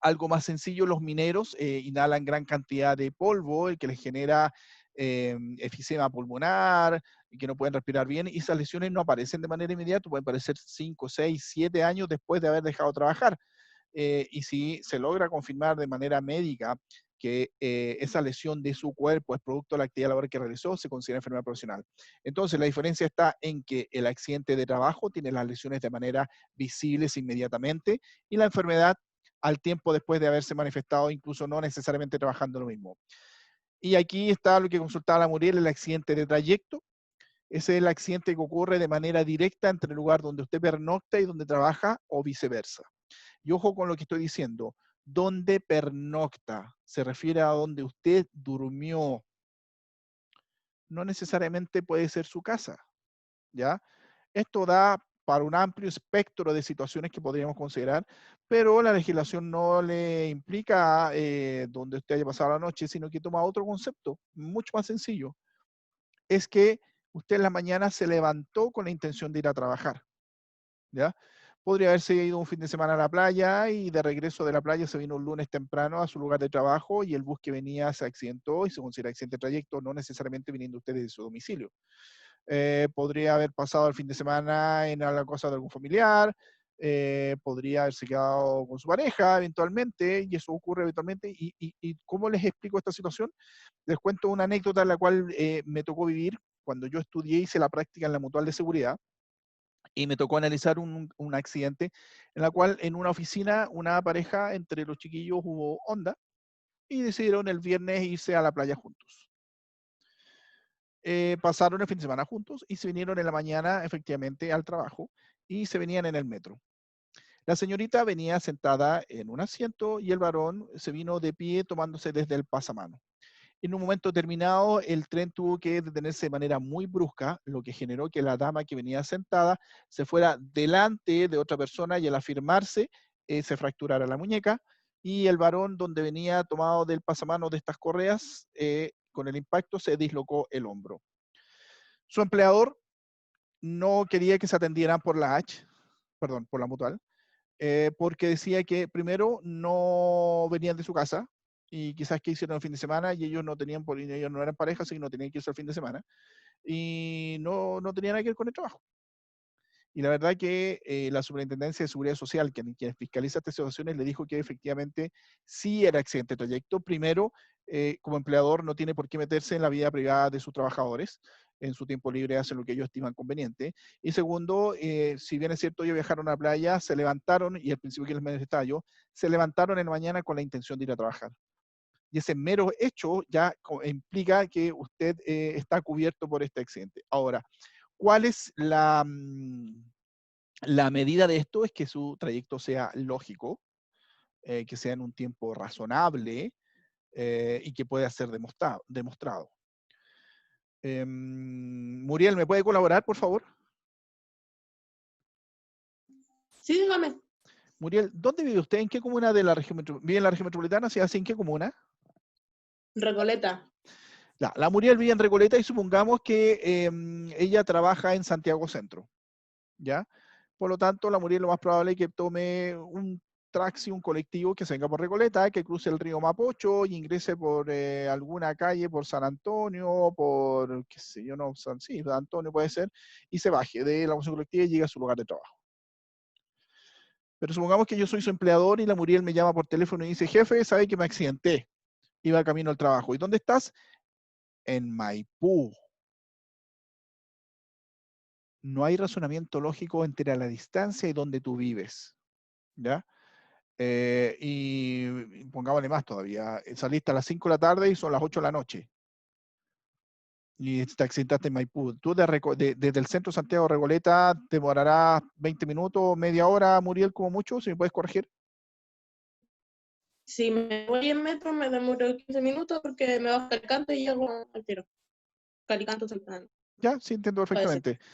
Algo más sencillo, los mineros inhalan gran cantidad de polvo, el que les genera efisema pulmonar, y que no pueden respirar bien, y esas lesiones no aparecen de manera inmediata, pueden aparecer 5, 6, 7 años después de haber dejado de trabajar. Y si se logra confirmar de manera médica que esa lesión de su cuerpo es producto de la actividad laboral que realizó, se considera enfermedad profesional. Entonces, la diferencia está en que el accidente de trabajo tiene las lesiones de manera visibles inmediatamente, y la enfermedad al tiempo después de haberse manifestado, incluso no necesariamente trabajando lo mismo. Y aquí está lo que consultaba la Muriel, el accidente de trayecto. Ese es el accidente que ocurre de manera directa entre el lugar donde usted pernocta y donde trabaja, o viceversa. Y ojo con lo que estoy diciendo, donde pernocta, se refiere a donde usted durmió. No necesariamente puede ser su casa, ¿ya? Esto da para un amplio espectro de situaciones que podríamos considerar, pero la legislación no le implica donde usted haya pasado la noche, sino que toma otro concepto, mucho más sencillo. Es que usted en la mañana se levantó con la intención de ir a trabajar, ¿ya? Podría haberse ido un fin de semana a la playa y de regreso de la playa se vino un lunes temprano a su lugar de trabajo y el bus que venía se accidentó y se considera accidente de trayecto, no necesariamente viniendo usted desde su domicilio. Podría haber pasado el fin de semana en la casa de algún familiar, podría haberse quedado con su pareja eventualmente, y eso ocurre eventualmente. ¿Y cómo les explico esta situación? Les cuento una anécdota en la cual me tocó vivir cuando yo estudié, hice la práctica en la Mutual de Seguridad, y me tocó analizar un accidente en la cual en una oficina una pareja entre los chiquillos hubo onda y decidieron el viernes irse a la playa juntos. Pasaron el fin de semana juntos y se vinieron en la mañana efectivamente al trabajo y se venían en el metro. La señorita venía sentada en un asiento y el varón se vino de pie tomándose desde el pasamano. En un momento determinado, el tren tuvo que detenerse de manera muy brusca, lo que generó que la dama que venía sentada se fuera delante de otra persona y al afirmarse se fracturara la muñeca, y el varón donde venía tomado del pasamano de estas correas, con el impacto se dislocó el hombro. Su empleador no quería que se atendieran por la perdón, por la Mutual, porque decía que primero no venían de su casa y quizás que hicieron el fin de semana y ellos no tenían, ellos no eran pareja, así que no tenían que irse el fin de semana y no tenían nada que ver con el trabajo. Y la verdad que la Superintendencia de Seguridad Social, quien fiscaliza estas situaciones, le dijo que efectivamente sí era accidente de trayecto. Primero, como empleador no tiene por qué meterse en la vida privada de sus trabajadores. En su tiempo libre hacen lo que ellos estiman conveniente. Y segundo, si bien es cierto, ellos viajaron a la playa, se levantaron, y al principio que les manifestaba yo, se levantaron en la mañana con la intención de ir a trabajar. Y ese mero hecho ya implica que usted está cubierto por este accidente. Ahora, ¿cuál es la medida de esto? Es que su trayecto sea lógico, que sea en un tiempo razonable y que pueda ser demostrado. Muriel, ¿me puede colaborar, por favor? Sí, dígame. Muriel, ¿dónde vive usted? ¿En qué comuna de la región metropolitana? ¿Vive en la región metropolitana? ¿Se hace en qué comuna? Recoleta. La Muriel vive en Recoleta y supongamos que ella trabaja en Santiago Centro, ¿ya? Por lo tanto, la Muriel lo más probable es que tome un taxi, un colectivo que se venga por Recoleta, que cruce el río Mapocho y ingrese por alguna calle, por San Antonio, por, qué sé yo, no, San Antonio puede ser, y se baje de la bus colectiva y llegue a su lugar de trabajo. Pero supongamos que yo soy su empleador y la Muriel me llama por teléfono y dice, jefe, sabe que me accidenté, iba camino al trabajo. ¿Y dónde estás? En Maipú. No hay razonamiento lógico entre la distancia y donde tú vives, ¿ya? Y pongámosle más todavía, saliste a las 5 de la tarde y son las 8 de la noche. Y te accidentaste en Maipú. Tú desde el centro de Santiago de Recoleta te demorarás 20 minutos, media hora, Muriel, como mucho, si me puedes corregir. Si me voy en metro me demoro 15 minutos porque me bajo al canto y llego al tiro. Calicanto temprano. Ya, sí, entiendo Puede ser. perfectamente.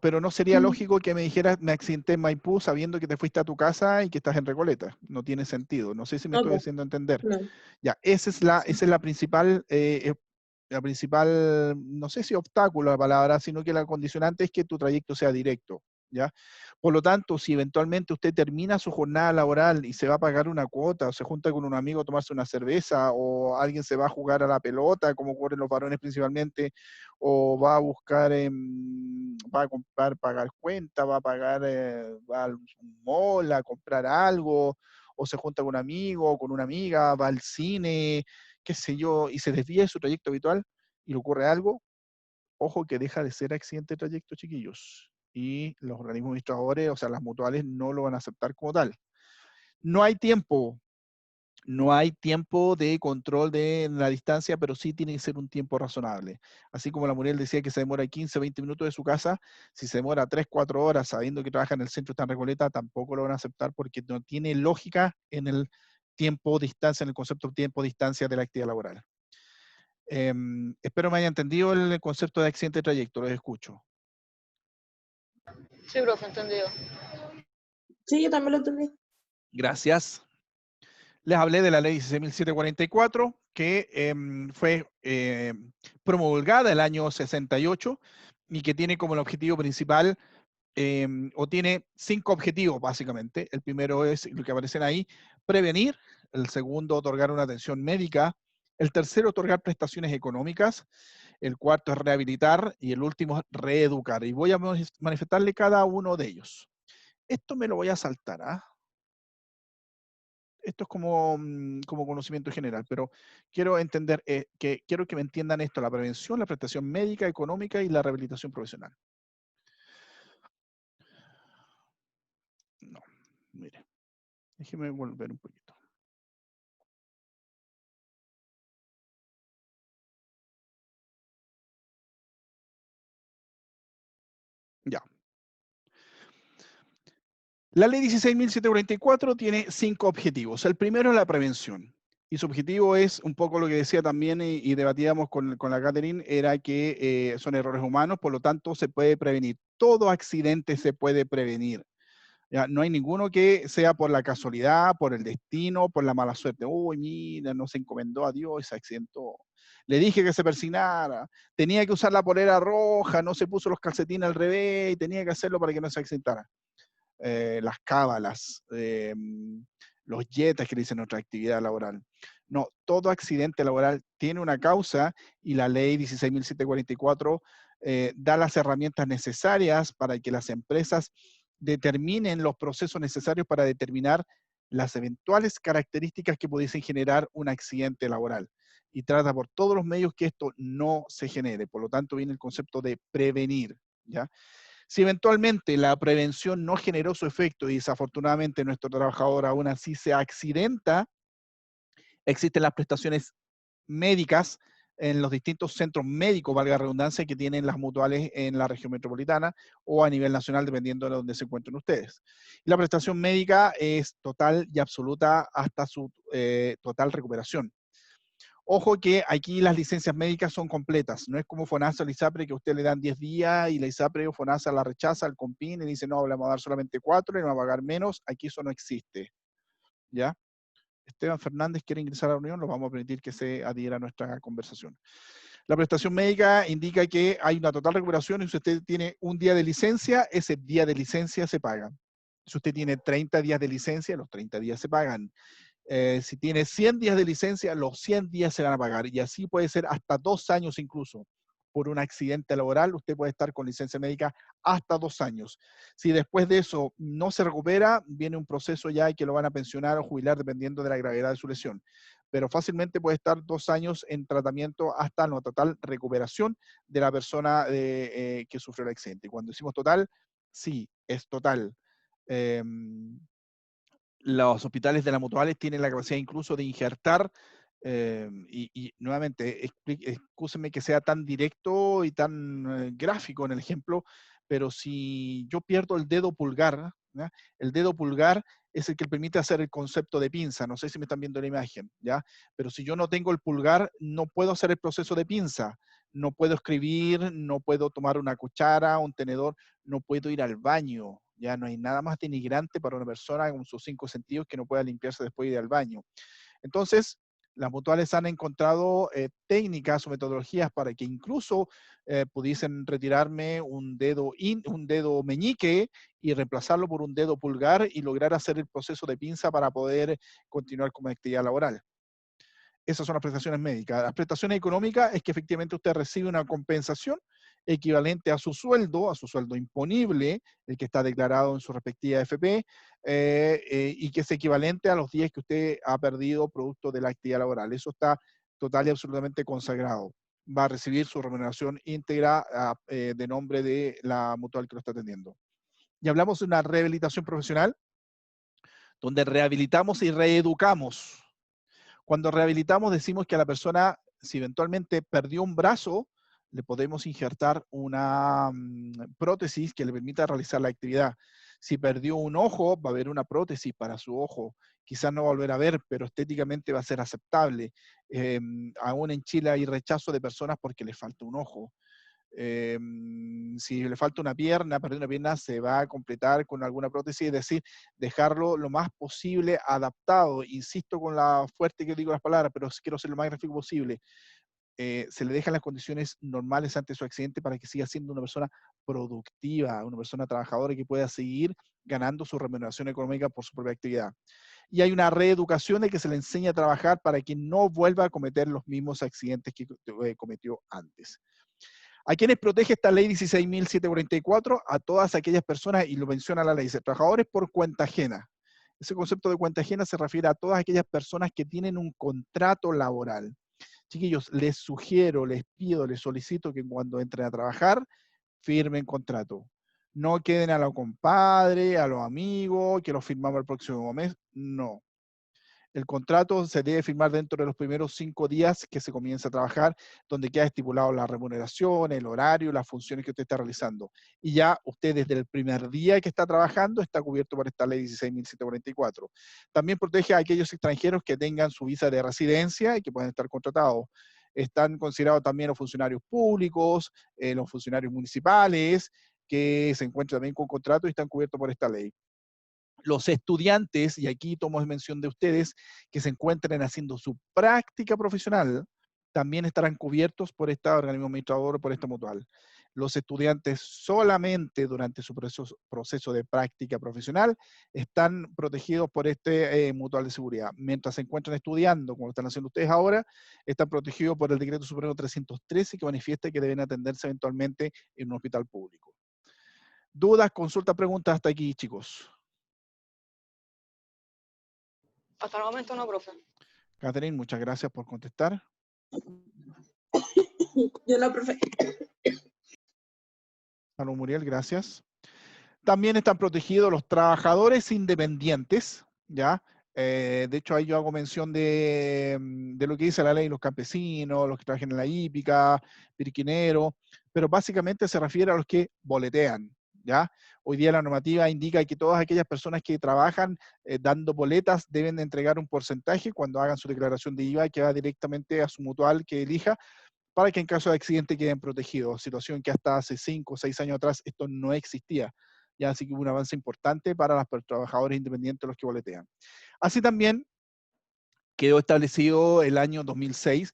Pero no sería lógico que me dijeras, me accidenté en Maipú sabiendo que te fuiste a tu casa y que estás en Recoleta. No tiene sentido. No sé si me No, estoy pues, haciendo entender. no. Ya, esa es la principal, no sé si obstáculo la palabra, sino que la condicionante es que tu trayecto sea directo, ¿ya? Por lo tanto, si eventualmente usted termina su jornada laboral y se va a pagar una cuota, o se junta con un amigo a tomarse una cerveza, o alguien se va a jugar a la pelota, como ocurren los varones principalmente, o va a buscar, va a comprar, pagar cuenta, va a pagar, va al mall a comprar algo, o se junta con un amigo, o con una amiga, va al cine, qué sé yo, y se desvía de su trayecto habitual, y le ocurre algo, ojo que deja de ser accidente de trayecto, chiquillos. Y los organismos administradores, o sea, las mutuales, no lo van a aceptar como tal. No hay tiempo, no hay tiempo de control de la distancia, pero sí tiene que ser un tiempo razonable. Así como la Muriel decía que se demora 15, 20 minutos de su casa, si se demora 3, 4 horas sabiendo que trabaja en el centro está en Recoleta, tampoco lo van a aceptar porque no tiene lógica en el tiempo, distancia, en el concepto de tiempo, distancia de la actividad laboral. Espero me haya entendido el concepto de accidente de trayecto, los escucho. Sí, profe, entendido. Sí, yo también lo entendí. Gracias. Les hablé de la ley 16.744, que fue promulgada el año 68 y que tiene como el objetivo principal, o tiene 5 objetivos básicamente. El primero es lo que aparecen ahí, prevenir. El segundo, otorgar una atención médica. El tercero, otorgar prestaciones económicas. El cuarto es rehabilitar. Y el último es reeducar. Y voy a manifestarle cada uno de ellos. Esto me lo voy a saltar, ¿ah? Esto es como, como conocimiento general, pero quiero entender, quiero que me entiendan esto: la prevención, la prestación médica, económica y la rehabilitación profesional. No, mire, déjeme volver un poquito. Ya. La ley 16.744 tiene 5 objetivos. El primero es la prevención. Y su objetivo es un poco lo que decía también y debatíamos con la Catherine, era que son errores humanos, por lo tanto se puede prevenir. Todo accidente se puede prevenir. Ya, no hay ninguno que sea por la casualidad, por el destino, por la mala suerte. Uy, mira, no se encomendó a Dios y se accidentó. Le dije que se persignara. Tenía que usar la polera roja, no se puso los calcetines al revés y tenía que hacerlo para que no se accidentara. Las cábalas, los yetas que le dicen nuestra actividad laboral. No, todo accidente laboral tiene una causa y la ley 16.744 da las herramientas necesarias para que las empresas determinen los procesos necesarios para determinar las eventuales características que pudiesen generar un accidente laboral. Y trata por todos los medios que esto no se genere. Por lo tanto, viene el concepto de prevenir, ¿ya? Si eventualmente la prevención no generó su efecto y desafortunadamente nuestro trabajador aún así se accidenta, existen las prestaciones médicas en los distintos centros médicos, valga la redundancia, que tienen las mutuales en la región metropolitana o a nivel nacional, dependiendo de donde se encuentren ustedes. Y la prestación médica es total y absoluta hasta su total recuperación. Ojo que aquí las licencias médicas son completas, no es como FONASA o la ISAPRE que a usted le dan 10 días y la ISAPRE o FONASA la rechaza, el COMPIN y dice no, le vamos a dar solamente 4 y le vamos a pagar menos. Aquí eso no existe, ¿ya? Esteban Fernández quiere ingresar a la reunión, lo vamos a permitir que se adhiera a nuestra conversación. La prestación médica indica que hay una total recuperación y si usted tiene un día de licencia, ese día de licencia se paga. Si usted tiene 30 días de licencia, los 30 días se pagan. Si tiene 100 días de licencia, los 100 días se van a pagar. Y así puede ser hasta 2 años incluso. Por un accidente laboral, usted puede estar con licencia médica hasta 2 años. Si después de eso no se recupera, viene un proceso ya que lo van a pensionar o jubilar dependiendo de la gravedad de su lesión. Pero fácilmente puede estar 2 años en tratamiento hasta la total recuperación de la persona que sufrió el accidente. Y cuando decimos total, sí, es total. Los hospitales de las mutuales tienen la capacidad incluso de injertar, y nuevamente, excúsenme que sea tan directo y tan gráfico en el ejemplo, pero si yo pierdo el dedo pulgar, ¿ya? El dedo pulgar es el que permite hacer el concepto de pinza, no sé si me están viendo la imagen, ¿ya? Pero si yo no tengo el pulgar, no puedo hacer el proceso de pinza, no puedo escribir, no puedo tomar una cuchara, un tenedor, no puedo ir al baño. Ya no hay nada más denigrante para una persona con sus 5 sentidos que no pueda limpiarse después de ir al baño. Entonces, Las mutuales han encontrado técnicas o metodologías para que incluso pudiesen retirarme un dedo meñique y reemplazarlo por un dedo pulgar y lograr hacer el proceso de pinza para poder continuar con mi actividad laboral. Esas son las prestaciones médicas. Las prestaciones económicas es que efectivamente usted recibe una compensación equivalente a su sueldo imponible, el que está declarado en su respectiva AFP, y que es equivalente a los días que usted ha perdido producto de la actividad laboral. Eso está total y absolutamente consagrado. Va a recibir su remuneración íntegra de nombre de la mutual que lo está atendiendo. Y hablamos de una rehabilitación profesional, donde rehabilitamos y reeducamos. Cuando rehabilitamos decimos que a la persona, si eventualmente perdió un brazo, le podemos injertar una prótesis que le permita realizar la actividad. Si perdió un ojo, va a haber una prótesis para su ojo. Quizás no va a volver a ver, pero estéticamente va a ser aceptable. Aún en Chile hay rechazo de personas porque les falta un ojo. Si le falta una pierna, perder una pierna, se va a completar con alguna prótesis, es decir, dejarlo lo más posible adaptado. Insisto con la fuerte que digo las palabras, pero quiero ser lo más gráfico posible. Se le dejan las condiciones normales ante su accidente para que siga siendo una persona productiva, una persona trabajadora que pueda seguir ganando su remuneración económica por su propia actividad. Y hay una reeducación de que se le enseña a trabajar para que no vuelva a cometer los mismos accidentes que cometió antes. ¿A quiénes protege esta ley 16.744? A todas aquellas personas, y lo menciona la ley, dice, trabajadores por cuenta ajena. Ese concepto de cuenta ajena se refiere a todas aquellas personas que tienen un contrato laboral. Chiquillos, les sugiero, les pido, les solicito que cuando entren a trabajar, firmen contrato. No queden a los compadres, a los amigos, que los firmamos el próximo mes. No. El contrato se debe firmar dentro de los primeros 5 días que se comienza a trabajar, donde queda estipulado la remuneración, el horario, las funciones que usted está realizando. Y ya usted desde el primer día que está trabajando está cubierto por esta ley 16.744. También protege a aquellos extranjeros que tengan su visa de residencia y que pueden estar contratados. Están considerados también los funcionarios públicos, los funcionarios municipales, que se encuentran también con contrato y están cubiertos por esta ley. Los estudiantes, y aquí tomo mención de ustedes, que se encuentren haciendo su práctica profesional, también estarán cubiertos por este organismo administrador o por esta mutual. Los estudiantes solamente durante su proceso de práctica profesional están protegidos por este mutual de seguridad. Mientras se encuentran estudiando, como lo están haciendo ustedes ahora, están protegidos por el decreto supremo 313 que manifiesta que deben atenderse eventualmente en un hospital público. ¿Dudas, consultas, preguntas hasta aquí, chicos? Hasta el momento no, profe. Catherine, muchas gracias por contestar. Yo no, profe. Salud Muriel, gracias. También están protegidos los trabajadores independientes, ¿ya? De hecho, ahí yo hago mención de lo que dice la ley, los campesinos, los que trabajan en la hípica, pirquinero, pero básicamente se refiere a los que boletean, ¿ya? Hoy día la normativa indica que todas aquellas personas que trabajan dando boletas deben de entregar un porcentaje cuando hagan su declaración de IVA que va directamente a su mutual que elija, para que en caso de accidente queden protegidos, situación que hasta hace 5 o 6 años atrás esto no existía. Ya, así que hubo un avance importante para los trabajadores independientes, los que boletean. Así también quedó establecido el año 2006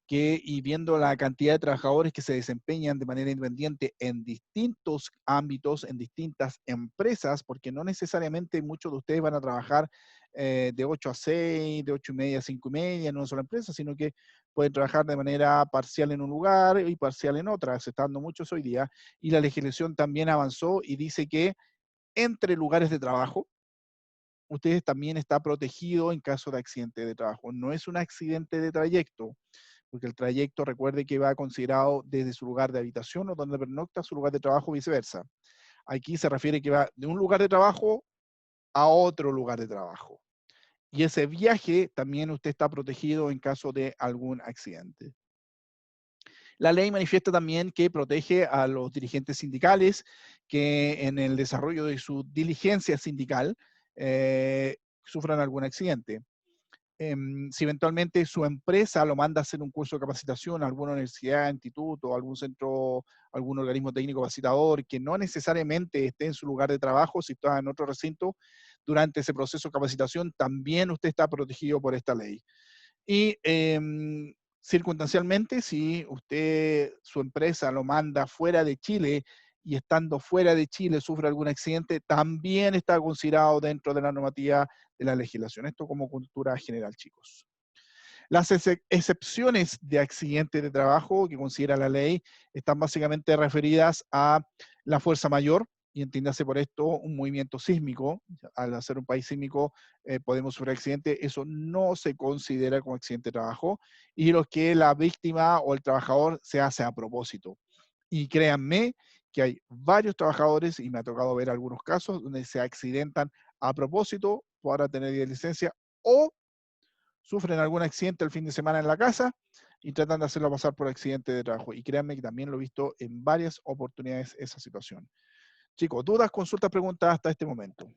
que, y viendo la cantidad de trabajadores que se desempeñan de manera independiente en distintos ámbitos, en distintas empresas, porque no necesariamente muchos de ustedes van a trabajar de 8 a 6, de 8 y media a 5 y media en una sola empresa, sino que pueden trabajar de manera parcial en un lugar y parcial en otra. Se está dando muchos hoy día, y la legislación también avanzó y dice que entre lugares de trabajo, usted también está protegido en caso de accidente de trabajo. No es un accidente de trayecto, porque el trayecto, recuerde que va considerado desde su lugar de habitación o donde pernocta su lugar de trabajo, viceversa. Aquí se refiere que va de un lugar de trabajo a otro lugar de trabajo. Y ese viaje también usted está protegido en caso de algún accidente. La ley manifiesta también que protege a los dirigentes sindicales que en el desarrollo de su diligencia sindical sufran algún accidente. Si eventualmente su empresa lo manda a hacer un curso de capacitación a alguna universidad, instituto, algún centro, algún organismo técnico capacitador que no necesariamente esté en su lugar de trabajo, si está en otro recinto, durante ese proceso de capacitación también usted está protegido por esta ley. Y circunstancialmente, si usted, su empresa lo manda fuera de Chile y estando fuera de Chile sufre algún accidente, también está considerado dentro de la normativa de la legislación. Esto como cultura general, chicos. Las excepciones de accidente de trabajo que considera la ley están básicamente referidas a la fuerza mayor, y entiéndase por esto un movimiento sísmico. Al hacer un país sísmico podemos sufrir accidente, eso no se considera como accidente de trabajo, y lo que la víctima o el trabajador se hace a propósito. Y créanme que hay varios trabajadores, y me ha tocado ver algunos casos, donde se accidentan a propósito para tener licencia o sufren algún accidente el fin de semana en la casa y tratan de hacerlo pasar por accidente de trabajo. Y créanme que también lo he visto en varias oportunidades esa situación. Chicos, dudas, consultas, preguntas hasta este momento.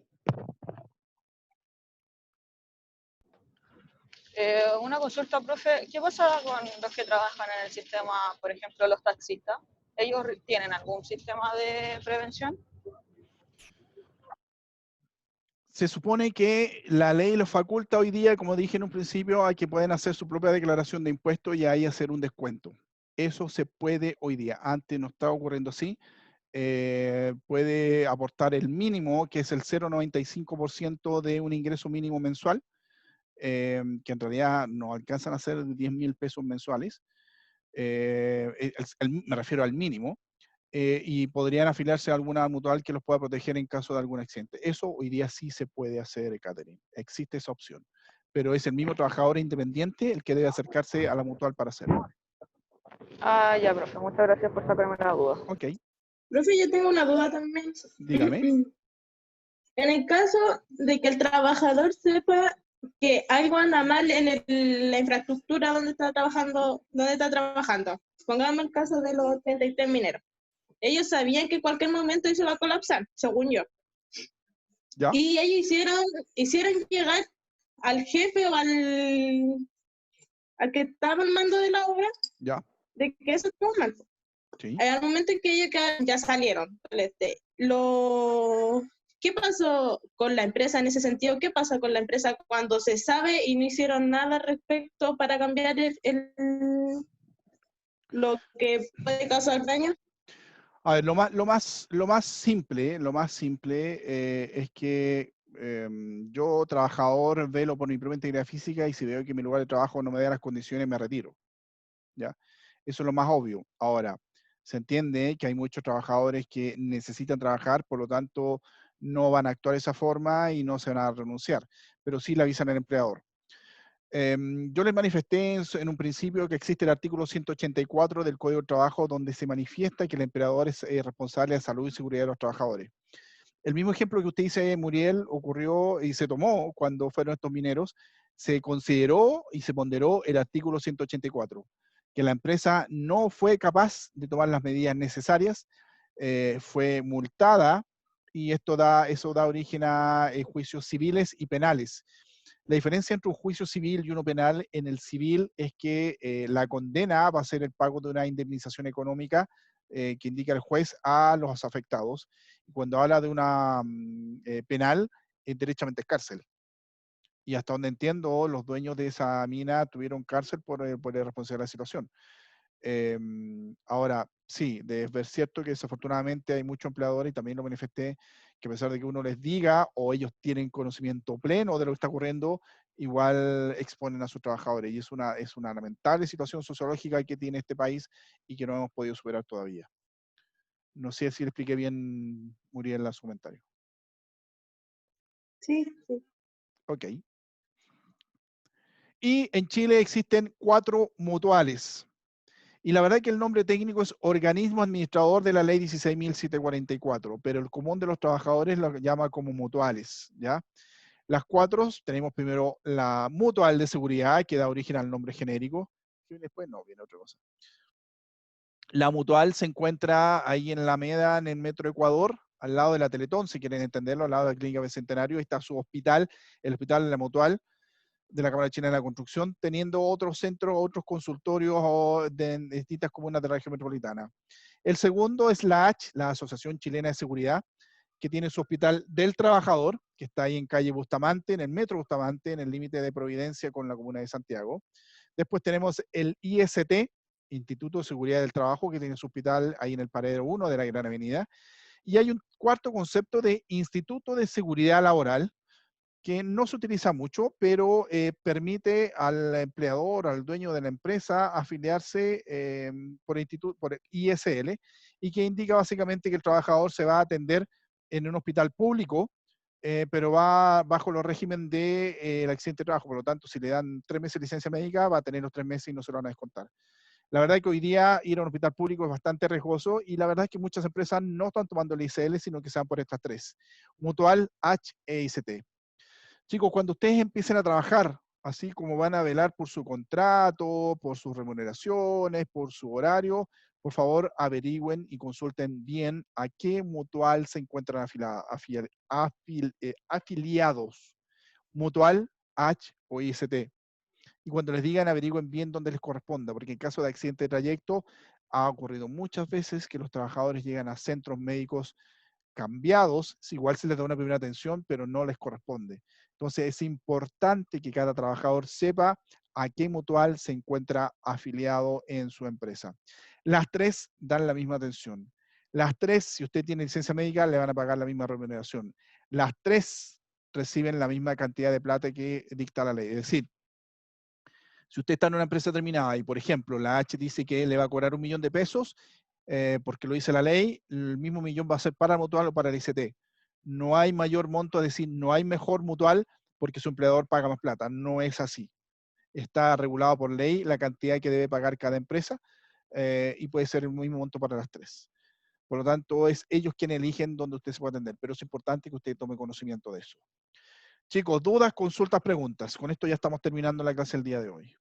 Una consulta, profe, ¿qué pasa con los que trabajan en el sistema, por ejemplo, los taxistas? ¿Ellos tienen algún sistema de prevención? Se supone que la ley los faculta hoy día, como dije en un principio, a que pueden hacer su propia declaración de impuestos y ahí hacer un descuento. Eso se puede hoy día. Antes no estaba ocurriendo así. Puede aportar el mínimo, que es el 0,95% de un ingreso mínimo mensual, que en realidad no alcanzan a ser 10.000 pesos mensuales. Me refiero al mínimo. Y podrían afiliarse a alguna mutual que los pueda proteger en caso de algún accidente. Eso hoy día sí se puede hacer, Catherine. Existe esa opción. Pero es el mismo trabajador independiente el que debe acercarse a la mutual para hacerlo. Ah, ya, profe, muchas gracias por sacarme la duda. Ok, Profe, yo tengo una duda también. dígame. En el caso de que el trabajador sepa que algo anda mal en la infraestructura donde está trabajando, pongamos el caso de los 33 mineros. Ellos sabían que en cualquier momento eso iba a colapsar, según yo. ¿Ya? Y ellos hicieron llegar al jefe o al que estaba al mando de la obra ¿Ya? de que eso estuvo mal. Sí. Al momento en que ellos ya salieron, ¿qué pasó con la empresa en ese sentido? ¿Qué pasa con la empresa cuando se sabe y no hicieron nada al respecto para cambiar lo que puede causar daño? A ver, lo más simple es que yo, trabajador, velo por mi propia integridad física y si veo que mi lugar de trabajo no me da las condiciones, me retiro. ¿Ya? Eso es lo más obvio. Ahora, se entiende que hay muchos trabajadores que necesitan trabajar, por lo tanto, no van a actuar de esa forma y no se van a renunciar, pero sí le avisan al empleador. Yo les manifesté en un principio que existe el artículo 184 del Código de Trabajo donde se manifiesta que el empleador es responsable de salud y seguridad de los trabajadores. El mismo ejemplo que usted dice, Muriel, ocurrió y se tomó cuando fueron estos mineros. Se consideró y se ponderó el artículo 184, que la empresa no fue capaz de tomar las medidas necesarias, fue multada y eso da origen a juicios civiles y penales. La diferencia entre un juicio civil y uno penal, en el civil es que la condena va a ser el pago de una indemnización económica que indica el juez a los afectados. Y cuando habla de una penal, derechamente es cárcel. Y hasta donde entiendo, los dueños de esa mina tuvieron cárcel por el responsable de la situación. Ahora, sí, es ver cierto que desafortunadamente hay muchos empleadores, y también lo manifesté, que a pesar de que uno les diga o ellos tienen conocimiento pleno de lo que está ocurriendo, igual exponen a sus trabajadores. Y es una lamentable situación sociológica que tiene este país y que no hemos podido superar todavía. No sé si le expliqué bien, Muriel, en su comentario. Sí, sí. Ok. Y en Chile existen 4 mutuales. Y la verdad que el nombre técnico es Organismo Administrador de la Ley 16.744, pero el común de los trabajadores lo llama como mutuales, ¿ya? Las 4 tenemos primero la Mutual de Seguridad, que da origen al nombre genérico, y después no, viene otra cosa. La Mutual se encuentra ahí en la Alameda, en el Metro Ecuador, al lado de la Teletón, si quieren entenderlo, al lado de la Clínica Bicentenario, ahí está su hospital, el hospital de la Mutual de la Cámara Chilena de la Construcción, teniendo otros centros, otros consultorios de distintas comunas de la región metropolitana. El segundo es la ACH, la Asociación Chilena de Seguridad, que tiene su Hospital del Trabajador, que está ahí en calle Bustamante, en el metro Bustamante, en el límite de Providencia con la comuna de Santiago. Después tenemos el IST, Instituto de Seguridad del Trabajo, que tiene su hospital ahí en el Paradero 1 de la Gran Avenida. Y hay un cuarto concepto de Instituto de Seguridad Laboral, que no se utiliza mucho, pero permite al empleador, al dueño de la empresa, afiliarse por ISL, y que indica básicamente que el trabajador se va a atender en un hospital público, pero va bajo los régimen del accidente de trabajo. Por lo tanto, si le dan 3 meses de licencia médica, va a tener los 3 meses y no se lo van a descontar. La verdad es que hoy día ir a un hospital público es bastante riesgoso, y la verdad es que muchas empresas no están tomando el ISL, sino que se van por estas 3: Mutual, H e ICT. Chicos, cuando ustedes empiecen a trabajar, así como van a velar por su contrato, por sus remuneraciones, por su horario, por favor averigüen y consulten bien a qué mutual se encuentran afiliados. Mutual, H o IST. Y cuando les digan, averigüen bien dónde les corresponda, porque en caso de accidente de trayecto ha ocurrido muchas veces que los trabajadores llegan a centros médicos cambiados, igual se les da una primera atención, pero no les corresponde. Entonces es importante que cada trabajador sepa a qué mutual se encuentra afiliado en su empresa. Las 3 dan la misma atención. Las 3, si usted tiene licencia médica, le van a pagar la misma remuneración. Las 3 reciben la misma cantidad de plata que dicta la ley. Es decir, si usted está en una empresa terminada y, por ejemplo, la H dice que le va a cobrar 1.000.000 de pesos, porque lo dice la ley, el mismo millón va a ser para el mutual o para el ICT. No hay mayor monto, es decir, no hay mejor mutual porque su empleador paga más plata. No es así. Está regulado por ley la cantidad que debe pagar cada empresa, y puede ser el mismo monto para las 3. Por lo tanto, es ellos quienes eligen dónde usted se puede atender, pero es importante que usted tome conocimiento de eso. Chicos, dudas, consultas, preguntas. Con esto ya estamos terminando la clase el día de hoy.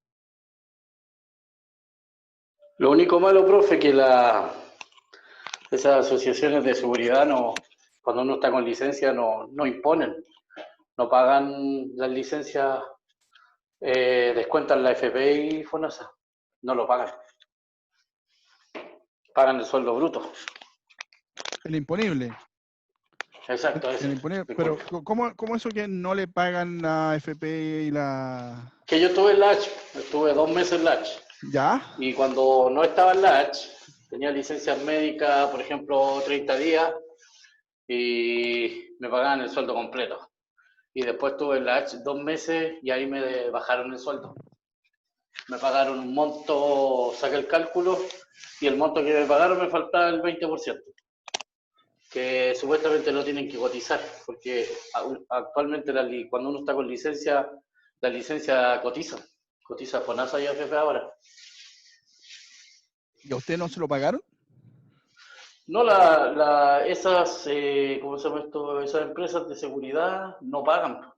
Lo único malo, profe, que esas asociaciones de seguridad, cuando uno está con licencia, no imponen, no pagan las licencias, descuentan la FP y FONASA, no lo pagan. Pagan el sueldo bruto. El imponible. Exacto, El imponible. Pero, ¿cómo eso que no le pagan la FP y la...? Que yo estuve en la H, estuve 2 meses en la H. ¿Ya? Y cuando no estaba en la H, tenía licencias médicas, por ejemplo, 30 días, y me pagaban el sueldo completo. Y después estuve en la H 2 meses y ahí me bajaron el sueldo. Me pagaron un monto, saqué el cálculo, y el monto que me pagaron me faltaba el 20%. Que supuestamente lo tienen que cotizar, porque actualmente cuando uno está con licencia, la licencia cotiza FONASA y AFP ahora. ¿Y a usted no se lo pagaron? No, esas, ¿cómo se llama esto? Esas empresas de seguridad no pagan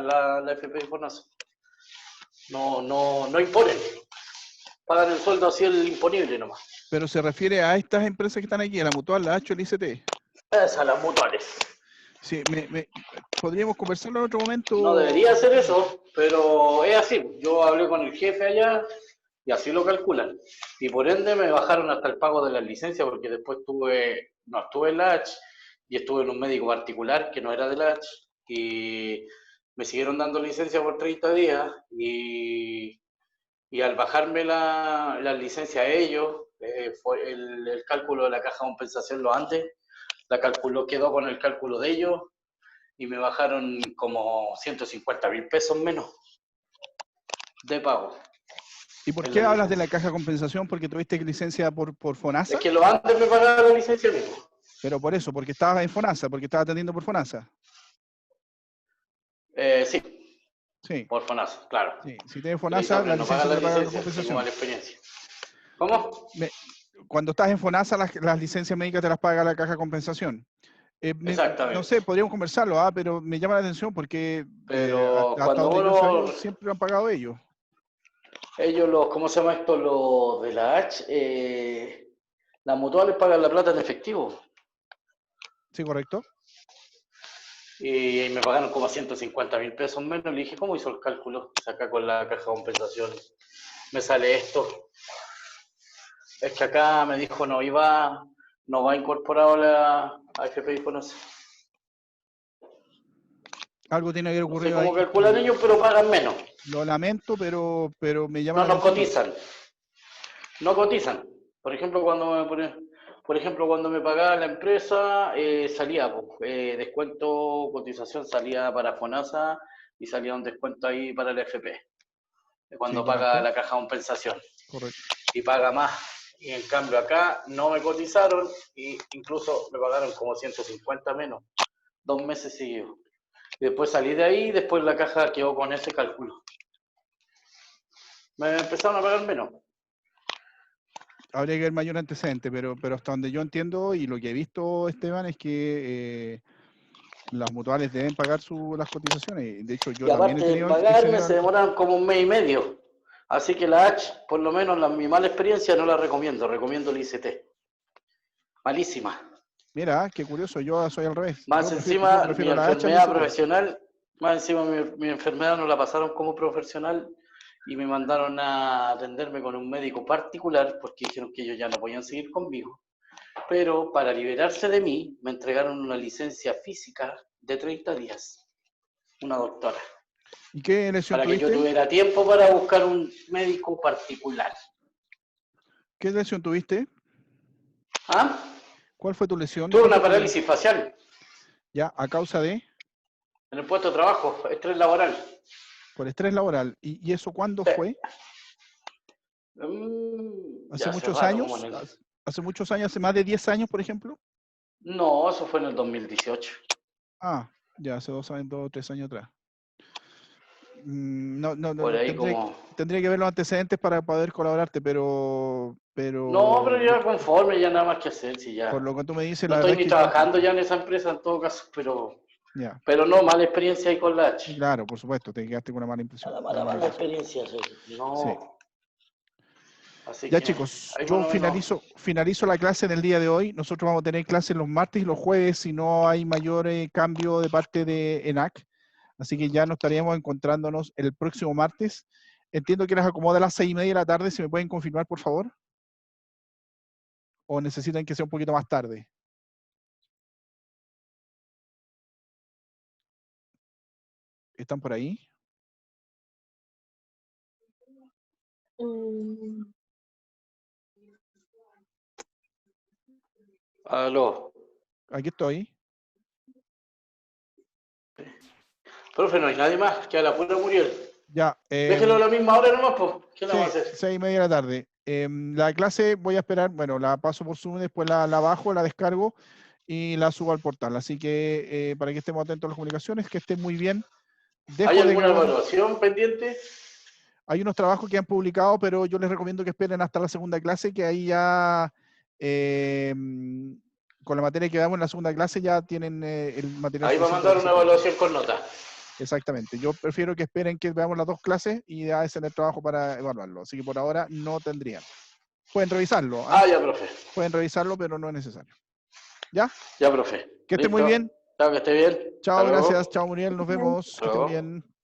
la FP y FONASA. No imponen. Pagan el sueldo así el imponible nomás. Pero se refiere a estas empresas que están aquí, a la Mutual, la H o el ICT. Esas, las mutuales. Sí, podríamos conversarlo en otro momento. No debería hacer eso, pero es así. Yo hablé con el jefe allá y así lo calculan. Y por ende me bajaron hasta el pago de las licencias, porque después estuve en la H y estuve en un médico particular que no era de la H, y me siguieron dando licencia por 30 días, y al bajarme la licencia a ellos, fue el cálculo de la caja de compensación quedó con el cálculo de ellos, y me bajaron como 150.000 pesos menos de pago. ¿Y por qué hablas de la caja de compensación? ¿Porque tuviste licencia por FONASA? Es que lo antes me pagaban la licencia mismo. Pero por eso, porque estabas en FONASA, porque estabas atendiendo por FONASA. Sí, por FONASA, claro. Sí, si tienes FONASA, la licencia te paga la compensación. Mala experiencia. ¿Cómo? Cuando estás en FONASA, las licencias médicas te las paga la caja de compensación. Exactamente. No sé, podríamos conversarlo, pero me llama la atención porque hasta donde yo sabía, siempre lo han pagado ellos. Ellos, ¿cómo se llama esto? Los de la H, las mutuales pagan la plata en efectivo. Sí, correcto. Y me pagaron como 150.000 pesos menos. Le dije, ¿cómo hizo el cálculo? Acá con la caja de compensación me sale esto. Es que acá me dijo no va incorporado la AFP y FONASA. Algo tiene que haber No sé ocurrido cómo ahí. calculan ellos, pero pagan menos. Lo lamento, pero me llama No la nos atención. cotizan. No cotizan. Por ejemplo, cuando me pagaba la empresa, salía descuento, cotización salía para FONASA y salía un descuento ahí para el FP. Sí, Cuando paga correcto. la caja de compensación. Correcto. Y paga más. Y en cambio acá no me cotizaron y incluso me pagaron como 150 menos. 2 meses seguidos. Y después salí de ahí y después la caja quedó con ese cálculo. Me empezaron a pagar menos. Habría que ver mayor antecedente, pero hasta donde yo entiendo y lo que he visto, Esteban, es que las mutuales deben pagar las cotizaciones. De hecho, yo Y también he aparte de tenido pagarme, se excepciones. demoran como un mes y medio. Así que la H, por lo menos mi mala experiencia, no la recomiendo. Recomiendo la ICT. Malísima. Mira, qué curioso, yo soy al revés. Más Yo encima, mi prefiero la H al enfermedad ICT. profesional, más encima mi enfermedad no la pasaron como profesional y me mandaron a atenderme con un médico particular porque dijeron que ellos ya no podían seguir conmigo. Pero para liberarse de mí, me entregaron una licencia física de 30 días. Una doctora. ¿Y qué lesión Para que yo tuviste? tuviera tiempo para buscar un médico particular. ¿Qué lesión tuviste? ¿Ah? ¿Cuál fue tu lesión? Tuve ¿Cuál una fue tu... parálisis facial Ya, a causa de... en el puesto de trabajo, estrés laboral. Por estrés laboral. ¿Y eso cuándo Sí. fue? ¿Hace Ya hace muchos rato, como años? en el... ¿Hace muchos años? ¿Hace más de 10 años, por ejemplo? No, eso fue en el 2018. Ah, ya hace 2 años, 2 o 3 años atrás. No, Por ahí como... tendría que ver los antecedentes para poder colaborarte, pero No, pero ya conforme, ya nada más que hacer, si por ya... lo que tú me dices, No la verdad estoy es ni que yo... trabajando ya en esa empresa en todo caso, Ya, pero no, mala experiencia ahí con la H. claro, por supuesto, te quedaste con una mala impresión. Mala experiencia, no. Sí. Así Ya que, chicos, ahí yo bueno, menos... finalizo la clase del día de hoy. Nosotros vamos a tener clases los martes y los jueves si no hay mayor cambio de parte de ENAC. Así que ya nos estaríamos encontrándonos el próximo martes. Entiendo que les acomoda a las 6:30 de la tarde. ¿Si me pueden confirmar, por favor? ¿O necesitan que sea un poquito más tarde? ¿Están por ahí? Aló. Aquí estoy. Profe, no hay nadie más, que a la pura Muriel. Ya. Déjelo a la misma hora nomás, pues. ¿Qué le Sí, vamos a hacer? 6:30 de la tarde. La clase voy a esperar, bueno, la paso por Zoom, después la bajo, la descargo y la subo al portal. Así que para que estemos atentos a las comunicaciones, que estén muy bien. ¿Hay Dejo de alguna grabar. evaluación pendiente? Hay unos trabajos que han publicado, pero yo les recomiendo que esperen hasta la segunda clase, que ahí ya, con la materia que damos en la segunda clase, ya tienen el material Ahí va a suficiente mandar para una hacer. evaluación con nota. Exactamente. Yo prefiero que esperen que veamos las 2 clases y ya hacen el trabajo para evaluarlo. Así que por ahora no tendrían. Pueden revisarlo. Ya, profe. Pueden revisarlo, pero no es necesario. ¿Ya? Ya, profe. Que estén muy bien. Chao, que esté bien. Chao, Hasta luego. gracias. Chao, Muriel. Nos vemos. Que estén Luego. bien.